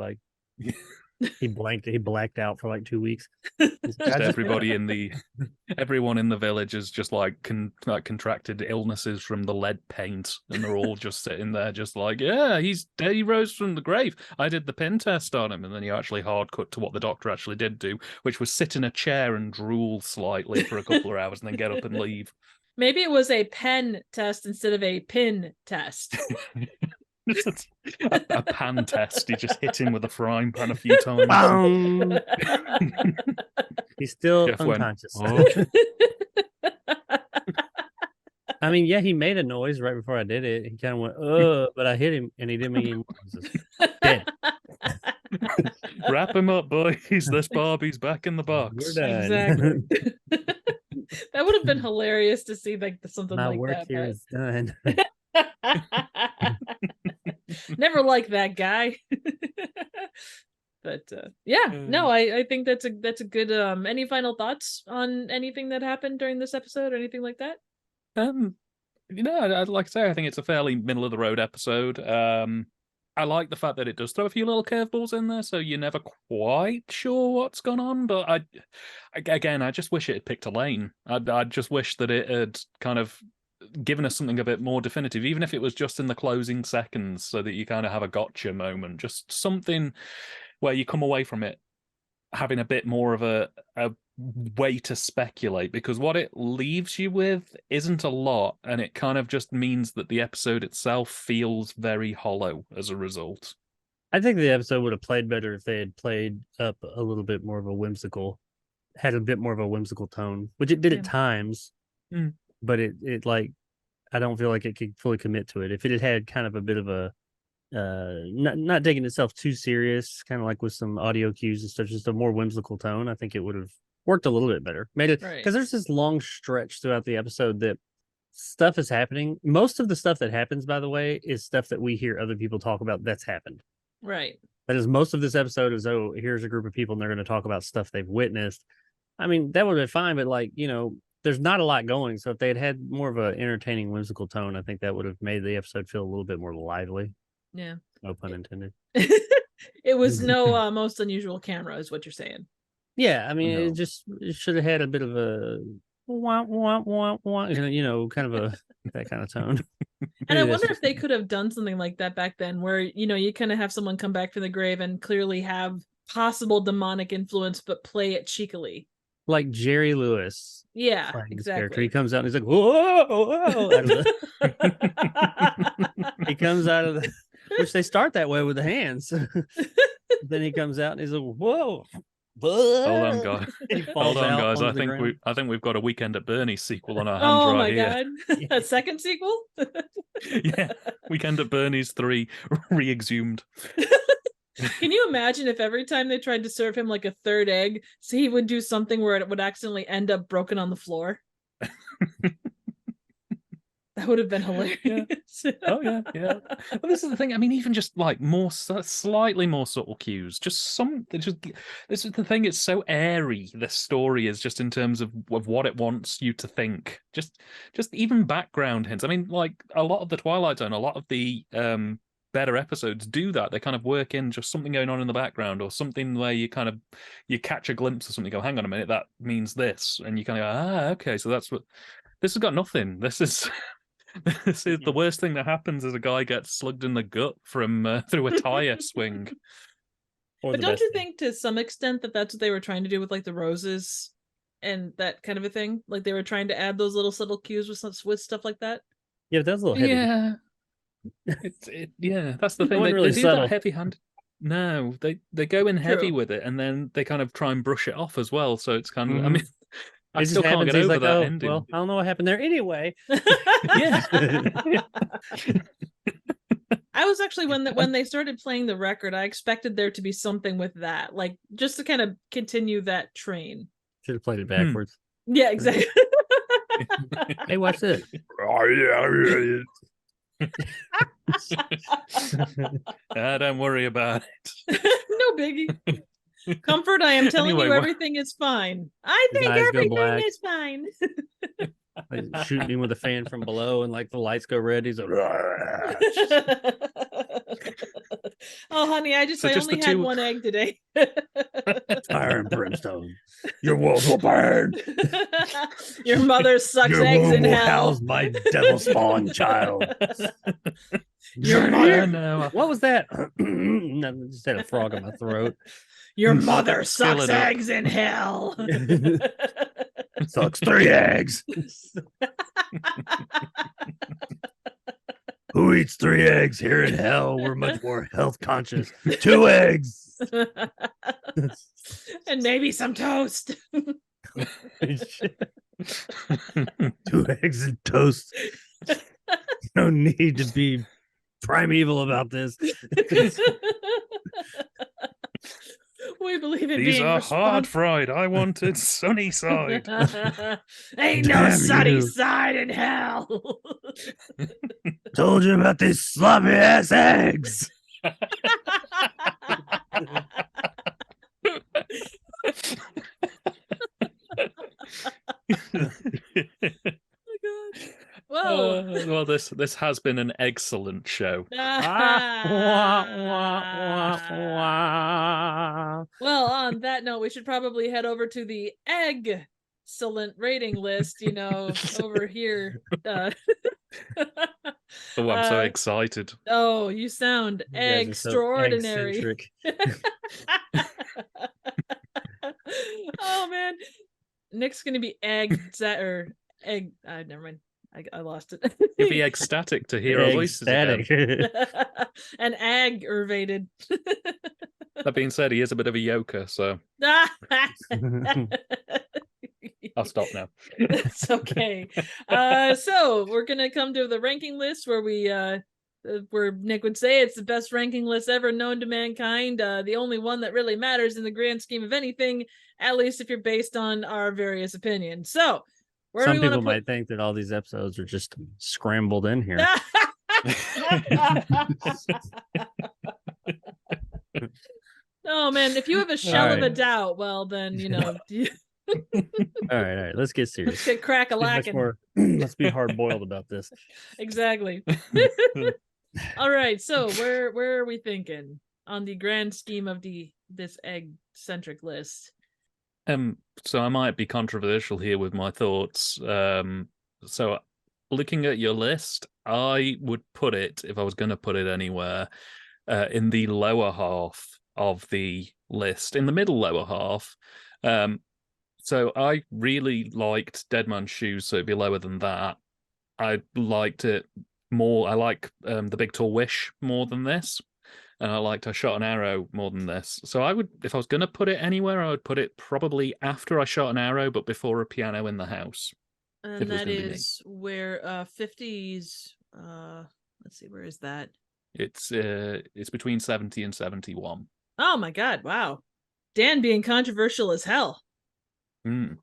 he blacked out for 2 weeks. Just everyone in the village is just contracted illnesses from the lead paint, and they're all just sitting there just yeah, he rose from the grave. I did the pin test on him, and then you actually hard cut to what the doctor actually did do, which was sit in a chair and drool slightly for a couple of hours and then get up and leave. Maybe it was a pen test instead of a pin test. a pan test. He just hit him with a frying pan a few times. He's still Jeff unconscious. Went, yeah, he made a noise right before I did it. He kind of went, but I hit him and he didn't make any noises. Dead. Wrap him up, boys. This Barbie's back in the box. We're done. Exactly. That would have been hilarious to see something My like work that. here is done. Never liked that guy. But no, I think that's a good any final thoughts on anything that happened during this episode or anything like that? I'd like to say I think it's a fairly middle of the road episode. I like the fact that it does throw a few little curveballs in there, so you're never quite sure what's gone on. But I just wish it had picked a lane. I just wish that it had kind of given us something a bit more definitive, even if it was just in the closing seconds, so that you kind of have a gotcha moment, just something where you come away from it having a bit more of a way to speculate, because what it leaves you with isn't a lot, and it kind of just means that the episode itself feels very hollow as a result. I think the episode would have played better if they had played up a little bit more of a whimsical tone, which it did at times. But it I don't feel like it could fully commit to it. If it had kind of a bit of a not taking itself too serious, kind of like with some audio cues and stuff, just a more whimsical tone, I think it would have worked a little bit better. Made it, because there's this long stretch throughout the episode that stuff is happening. Most of the stuff that happens, by the way, is stuff that we hear other people talk about that's happened. Right. That is, most of this episode is, here's a group of people and they're going to talk about stuff they've witnessed. That would have been fine, but there's not a lot going. So if they had more of an entertaining, whimsical tone, I think that would have made the episode feel a little bit more lively. Yeah. No pun intended. It was no most unusual camera, is what you're saying. Yeah, I mean, No. it should have had a bit of a wah, wah, wah, wah, kind of a that kind of tone. And I Maybe that's wonder if just they could have done something like that back then, where you kind of have someone come back from the grave and clearly have possible demonic influence, but play it cheekily. like Jerry Lewis. Yeah, Playing this exactly. character. He comes out and he's like, whoa, whoa, out of the... he comes out of the, which they start that way with the hands. Then he comes out and he's like, whoa. Hold on, guys. He Hold falls on, out guys. onto the ground. I think we've got a Weekend at Bernie's sequel on our hands Oh right my here. god. A second sequel? Yeah, Weekend at Bernie's 3 re-exhumed. Can you imagine if every time they tried to serve him like a third egg, so he would do something where it would accidentally end up broken on the floor? That would have been hilarious. Oh yeah. Well, this is the thing. I mean, even just like slightly more subtle cues. This is the thing. It's so airy. This story is just in terms of what it wants you to think. Just even background hints. I mean, like a lot of the Twilight Zone, a lot of the better episodes do that. They kind of work in just something going on in the background, or something where you catch a glimpse of something. Go, hang on a minute, that means this, and you kind of go, okay, so that's what. This has got nothing. This is. This is the worst thing that happens is a guy gets slugged in the gut from through a tire swing. But don't you think to some extent that that's what they were trying to do with like the roses and that kind of a thing? Like they were trying to add those little subtle cues with stuff like that? Yeah, but that's a little heavy. Yeah. That's the thing. Really They do subtle. that heavy-handed. No, they go in heavy True. with it, and then they kind of try and brush it off as well. So it's kind of. I mean, I It still just can't happens. get He's over like, that oh, ending. well, I don't know what happened there anyway. Yeah. I was actually when they started playing the record, I expected there to be something with that, like just to kind of continue that train. Should have played it backwards. Yeah, exactly. Hey, watch this. Don't worry about it. No biggie. Comfort, I am telling Anyway, you everything is fine. I His think eyes go everything black. is fine. Like, shooting him with a fan from below, and like the lights go red. He's like, Oh, honey, I So just only the had two- one egg today. fire and brimstone. Your wolves will burn. Your mother sucks Your eggs womb in will hell. house my devil spawn child. Your I mother, know. What was that? No, just had a frog in my throat. your mother Fill sucks it up. eggs in hell. Sucks 3 eggs. Who eats 3 eggs here in hell? We're much more health conscious. 2 eggs. And maybe some toast. 2 eggs and toast. No need to be primeval about this. We believe in These being are hard respons- fried. I wanted sunny side. Ain't no Damn sunny you. side in hell. Told you about these sloppy ass eggs. Whoa. Well, this has been an excellent show. Well, on that note, we should probably head over to the excellent rating list, over here. Oh, I'm so excited. Oh, you sound You guys are so extraordinary. eccentric. Oh man, Nick's gonna be egg. Never mind. I lost it. You'll be ecstatic to hear our voices again. Ecstatic. And aggravated. That being said, he is a bit of a yoker, so I'll stop now. It's okay. So we're gonna come to the ranking list where where Nick would say it's the best ranking list ever known to mankind. The only one that really matters in the grand scheme of anything, at least if you're based on our various opinions. So where Some do we people want might think that all these episodes are just scrambled in here. Oh man, if you have a shell of a right. doubt, well then All right. Let's get serious. let's get crack a Much lacking. more, let's be hard boiled about this. Exactly. All right, so where are we thinking on the grand scheme of this egg centric list? So I might be controversial here with my thoughts. So looking at your list, I would put it, if I was going to put it anywhere, in the lower half of the list, in the middle lower half. So I really liked Dead Man's Shoes, so it'd be lower than that. I liked it more. I like The Big Tall Wish more than this. And I liked I Shot an Arrow more than this. So I would, if I was going to put it anywhere, I would put it probably after I Shot an Arrow, but before A Piano in the House. And that is where 50s. Let's see, where is that? It's between 70 and 71. Oh my God! Wow, Dan being controversial as hell. I'm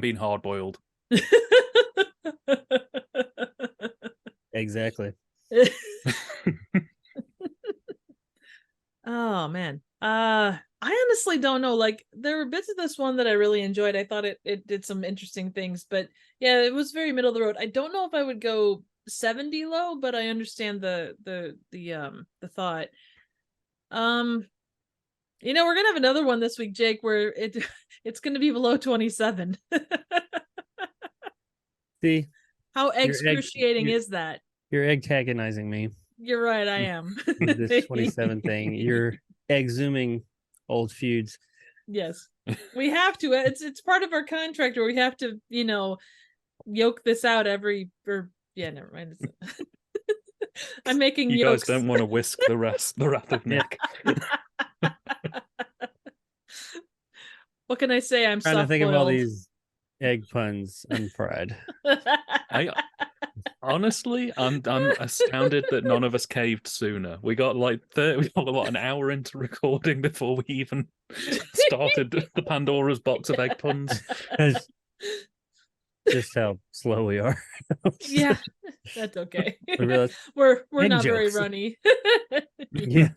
being hard boiled. Exactly. Oh man. I honestly don't know. Like, there were bits of this one that I really enjoyed. I thought it did some interesting things, but yeah, it was very middle of the road. I don't know if I would go 70 low, but I understand the thought. We're gonna have another one this week, Jake, where it's gonna be below 27. See, how excruciating is that? You're egg-tagonizing me. You're right, I am. This 27 thing. You're exhuming old feuds. Yes. We have to. It's part of our contract where we have to, yoke this out never mind. I'm making you yokes. guys don't want to whisk the wrath of Nick. What can I say? I'm trying to think soft-boiled. of all these egg puns and pride. Honestly, I'm astounded that none of us caved sooner. We got an hour into recording before we even started the Pandora's box of egg puns. Just how slow we are. Yeah, that's okay. We're not jokes. very runny. Yeah.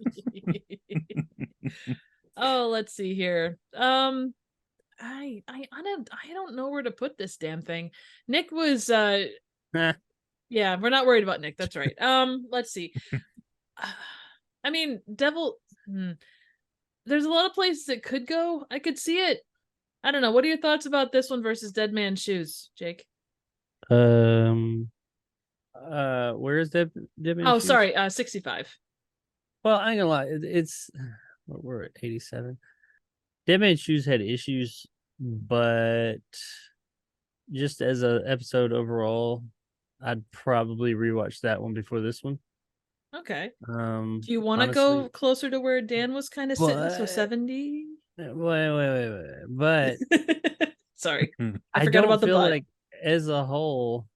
Oh, let's see here. I don't know where to put this damn thing. Nick was yeah, we're not worried about Nick. That's right. Let's see. I mean, there's a lot of places it could go. I could see it. I don't know. What are your thoughts about this one versus Dead Man's Shoes, Jake? Where is Dead Man's Shoes? Sorry, 65. Well, I ain't gonna lie. We're at 87. Dead Man's Shoes had issues, but just as an episode overall, I'd probably rewatch that one before this one. Okay. Do you want to go closer to where Dan was kind of sitting? So 70. Wait. But sorry, I forgot about the feel butt. like as a whole,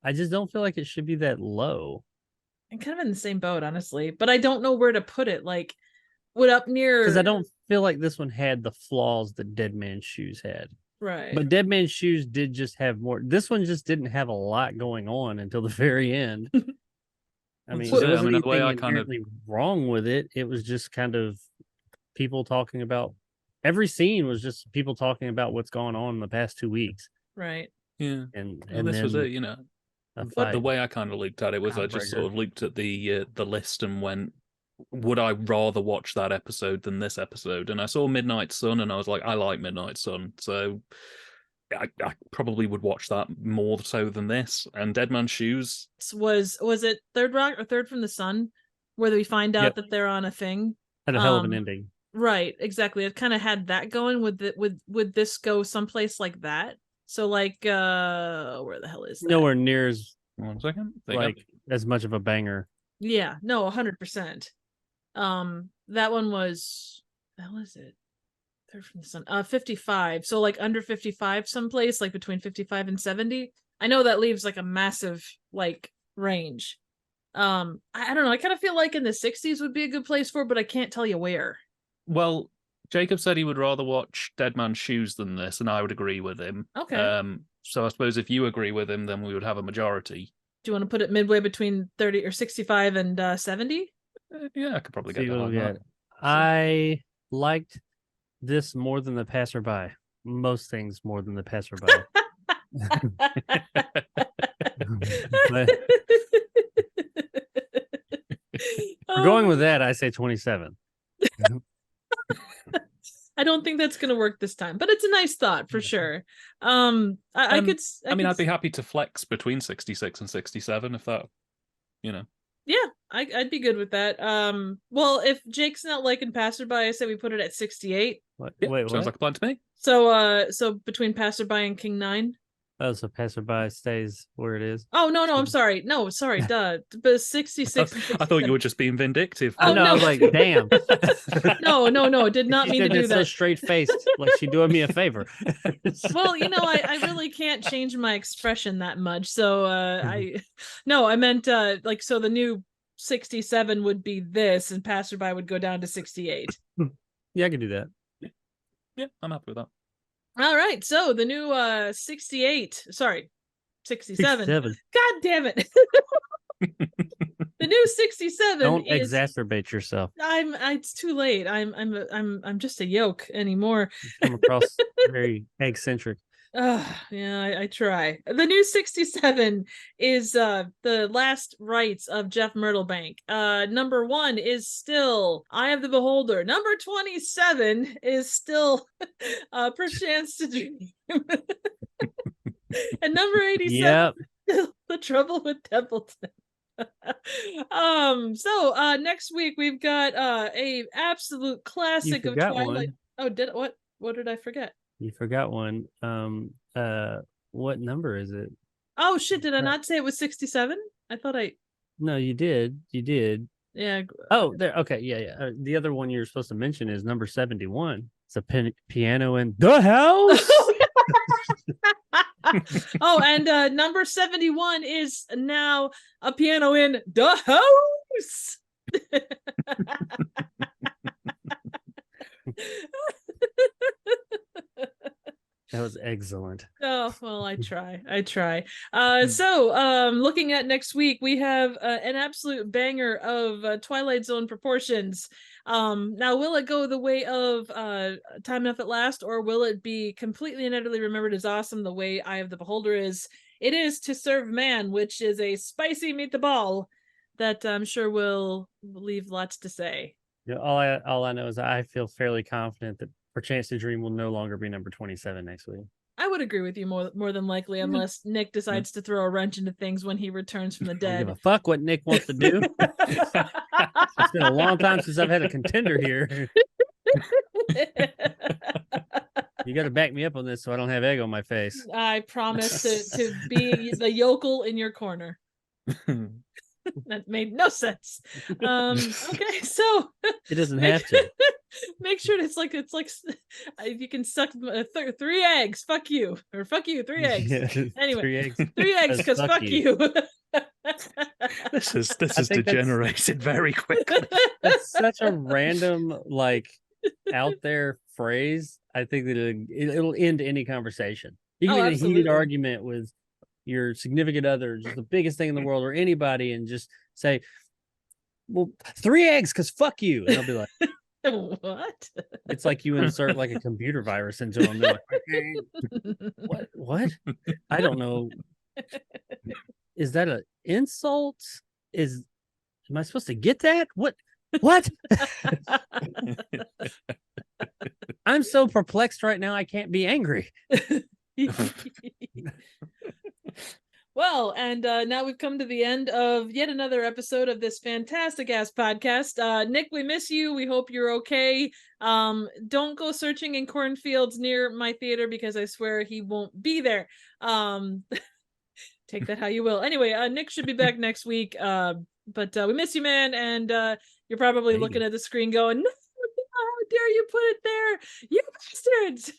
I just don't feel like it should be that low. I'm kind of in the same boat, honestly, but I don't know where to put it. Like, what up near? Because I don't feel like this one had the flaws that Dead Man's Shoes had. Right. But Dead Man's Shoes did just have more. This one just didn't have a lot going on until the very end. I mean, there wasn't anything inherently wrong with it. It was just kind of people talking about. Every scene was just people talking about what's going on in the past 2 weeks. Right. Yeah. And this was it, But the way I kind of looked at it was I just sort of looked at the list and went, would I rather watch that episode than this episode? And I saw Midnight Sun and I was like, I like Midnight Sun. So I probably would watch that more so than this. And Dead Man's Shoes. Was it Third Rock or Third from the Sun where we find out that they're on a thing? Had a hell of an ending. Right, exactly. It kind of had that going. Would this go someplace like that? So like where the hell is that? Nowhere near as 1 second. As much of a banger. Yeah, no, 100%. That one was it? Third from the Sun. 55. So like under 55 someplace, like between 55 and 70. I know that leaves like a massive like range. I don't know. I kind of feel like in the 60s would be a good place for it, but I can't tell you where. Well, Jacob said he would rather watch Dead Man's Shoes than this, and I would agree with him. Okay. So I suppose if you agree with him, then we would have a majority. Do you want to put it midway between 30 or 65 and 70? Yeah, I could probably get that. I liked this more than The Passerby. Most things more than The Passerby. We're going with that. I say 27. I don't think that's going to work this time, but it's a nice thought for sure. I could. I'd be happy to flex between 66 and 67 if that, Yeah, I'd be good with that. Well, if Jake's not liking Passerby, I say we put it at 68. What? Yeah, Wait, sounds what? like a plan to me. So between Passerby and King 9. Oh, so Passerby stays where it is. Oh no, I'm sorry. No, sorry, duh. But 66. I thought you were just being vindictive. Oh, I know. no. I was like, damn. No, did not mean to do So that. straight faced, like she doing me a favor. Well, I really can't change my expression that much. So I meant so the new 67 would be this, and Passerby would go down to 68. Yeah, I can do that. Yeah, I'm happy with that. All right, so the new 67. 67. God damn it. The new 67 Don't is, exacerbate yourself. it's too late. I'm just a yoke anymore. You come across very eccentric. Yeah, I try. The new 67 is the last rites of Jeff Myrtlebank. Number 1 is still Eye of the Beholder. Number 27 is still Perchance to Dream. And number 87, Yep. The Trouble with Templeton. So next week we've got a absolute classic of Twilight. One. Oh, what did I forget? You forgot one. What number is it? Oh shit, did I not say it was 67? I thought I No, you did. You did. Yeah. Oh, there. Okay, yeah. The other one you're supposed to mention is number 71. It's a piano in the house. Oh, and number 71 is now a piano in the house. That was excellent. Oh, well, I try. So looking at next week, we have an absolute banger of Twilight Zone proportions. Now, will it go the way of Time Enough at Last, or will it be completely and utterly remembered as awesome the way Eye of the Beholder is? It is To Serve Man, which is a spicy meatball that I'm sure will leave lots to say. Yeah, all I know is I feel fairly confident that Perchance to Dream will no longer be number 27 next week. I would agree with you more than likely, unless Nick decides to throw a wrench into things when he returns from the I don't dead. give a fuck what Nick wants to do. It's been a long time since I've had a contender here. You got to back me up on this so I don't have egg on my face. I promise to be the yokel in your corner. That made no sense. Okay, so It doesn't have to. Make sure it's like if you can suck 3 eggs, fuck you, or fuck you, 3 eggs. Yeah, Anyway, 3 eggs. because fuck you. This is think degenerated very quickly. That's such a random, like, out there phrase. I think that it'll end any conversation. You can get a heated absolutely. argument with your significant other, just the biggest thing in the world, or anybody, and just say, well, 3 eggs because fuck you. And they'll be like, What? it's like you insert like a computer virus into them. They're like, what? I don't know. Is that an insult? Am I supposed to get that? What? I'm so perplexed right now. I can't be angry. Well, and now we've come to the end of yet another episode of this fantastic ass podcast. Nick, we miss you. We hope you're okay. Don't go searching in cornfields near my theater because I swear he won't be there. Take that how you will. Anyway, Nick should be back next week. But we miss you, man. And you're probably looking at the screen going, no, how dare you put it there, you bastards.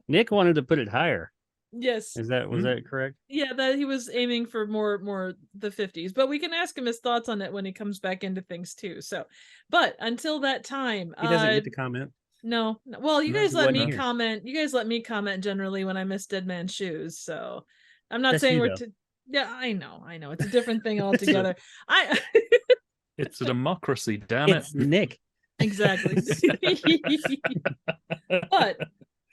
Nick wanted to put it higher. Yes. Was that correct? Yeah, that he was aiming for more the 50s, but we can ask him his thoughts on it when he comes back into things too. So, but until that time, He doesn't get to comment. No. Well, you No, guys he let wasn't me here. comment. You guys let me comment generally when I miss Dead Man's Shoes. So I'm not That's saying you, we're though. yeah, I know. It's a different thing altogether. It's a democracy, damn it. It's Nick. Exactly. But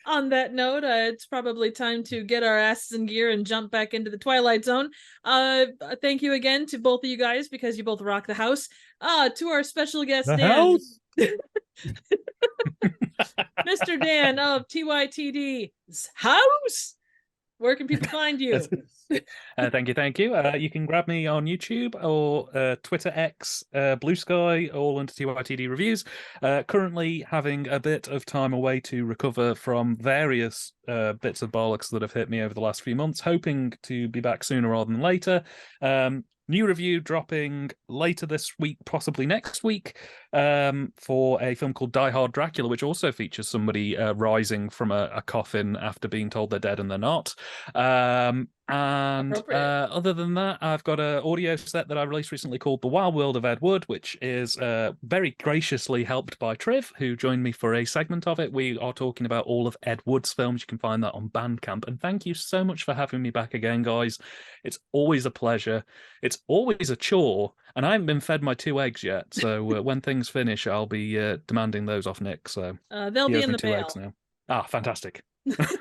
on that note, it's probably time to get our asses in gear and jump back into the Twilight Zone. Thank you again to both of you guys because you both rock the house. To our special guest, The Dan. house? Mr. Dan of TYTD's house. Where can people find you? Thank you. You can grab me on YouTube or Twitter X, Blue Sky, all under TYTD Reviews. Currently having a bit of time away to recover from various bits of bollocks that have hit me over the last few months, hoping to be back sooner rather than later. New review dropping later this week, possibly next week, for a film called Die Hard Dracula, which also features somebody rising from a coffin after being told they're dead and they're not. Other than that, I've got an audio set that I released recently called The Wild World of Ed Wood, which is very graciously helped by Triv, who joined me for a segment of it. We are talking about all of Ed Wood's films. You can find that on Bandcamp. And thank you so much for having me back again, guys. It's always a pleasure. It's always a chore. And I haven't been fed my 2 eggs yet. So when things finish, I'll be demanding those off Nick. So they'll be in the 2 mail. eggs now. Ah, fantastic. The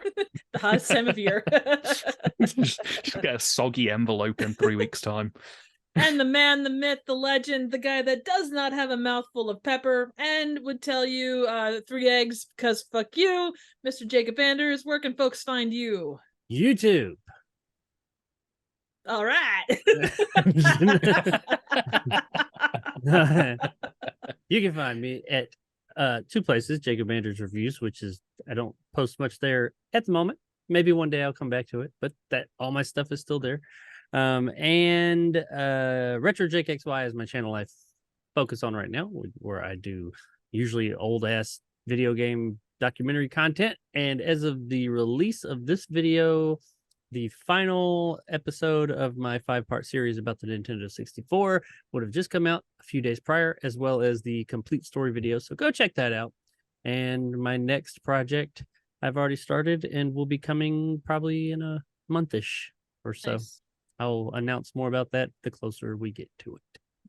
hottest time of year. just get a soggy envelope in 3 weeks' time. And the man, the myth, the legend, the guy that does not have a mouthful of pepper and would tell you 3 eggs because fuck you, Mr. Jacob Anders. Where can folks find you? YouTube. All right. You can find me at 2 places, Jacob Anders Reviews, which is, I don't post much there at the moment. Maybe one day I'll come back to it, but that all my stuff is still there. And Retro Jake XY is my channel I focus on right now, where I do usually old ass video game documentary content. And as of the release of this video, the final episode of my 5-part series about the Nintendo 64 would have just come out a few days prior, as well as the complete story video. So go check that out. And my next project I've already started and will be coming probably in a monthish or so. Nice. I'll announce more about that the closer we get to it.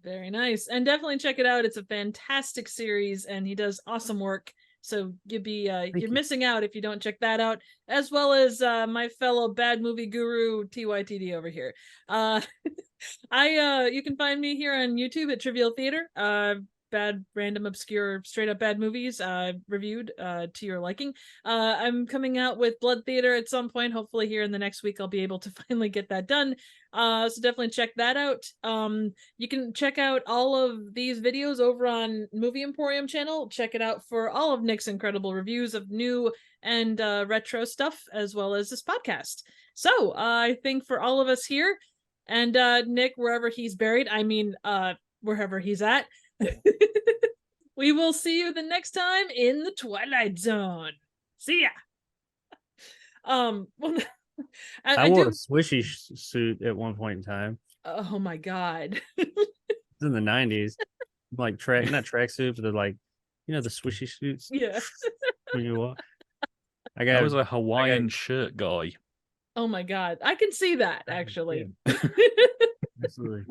Very nice. And definitely check it out. It's a fantastic series and he does awesome work. So you're missing out if you don't check that out, as well as my fellow bad movie guru TYTD over here. You can find me here on YouTube at Trivial Theater. Bad, random, obscure, straight up bad movies reviewed to your liking. I'm coming out with Blood Theater at some point. Hopefully here in the next week I'll be able to finally get that done. So definitely check that out. You can check out all of these videos over on Movie Emporium channel. Check it out for all of Nick's incredible reviews of new and retro stuff, as well as this podcast. So I think for all of us here, and Nick, wherever he's buried, wherever he's at, we will see you the next time in the Twilight Zone. See ya. I wore a swishy suit at one point in time. Oh my god. It's in the 90s. Like not tracksuits, but like, the swishy suits. Yeah. When you walk. I was a Hawaiian shirt guy. Oh my god. I can see that actually. Yeah. Absolutely.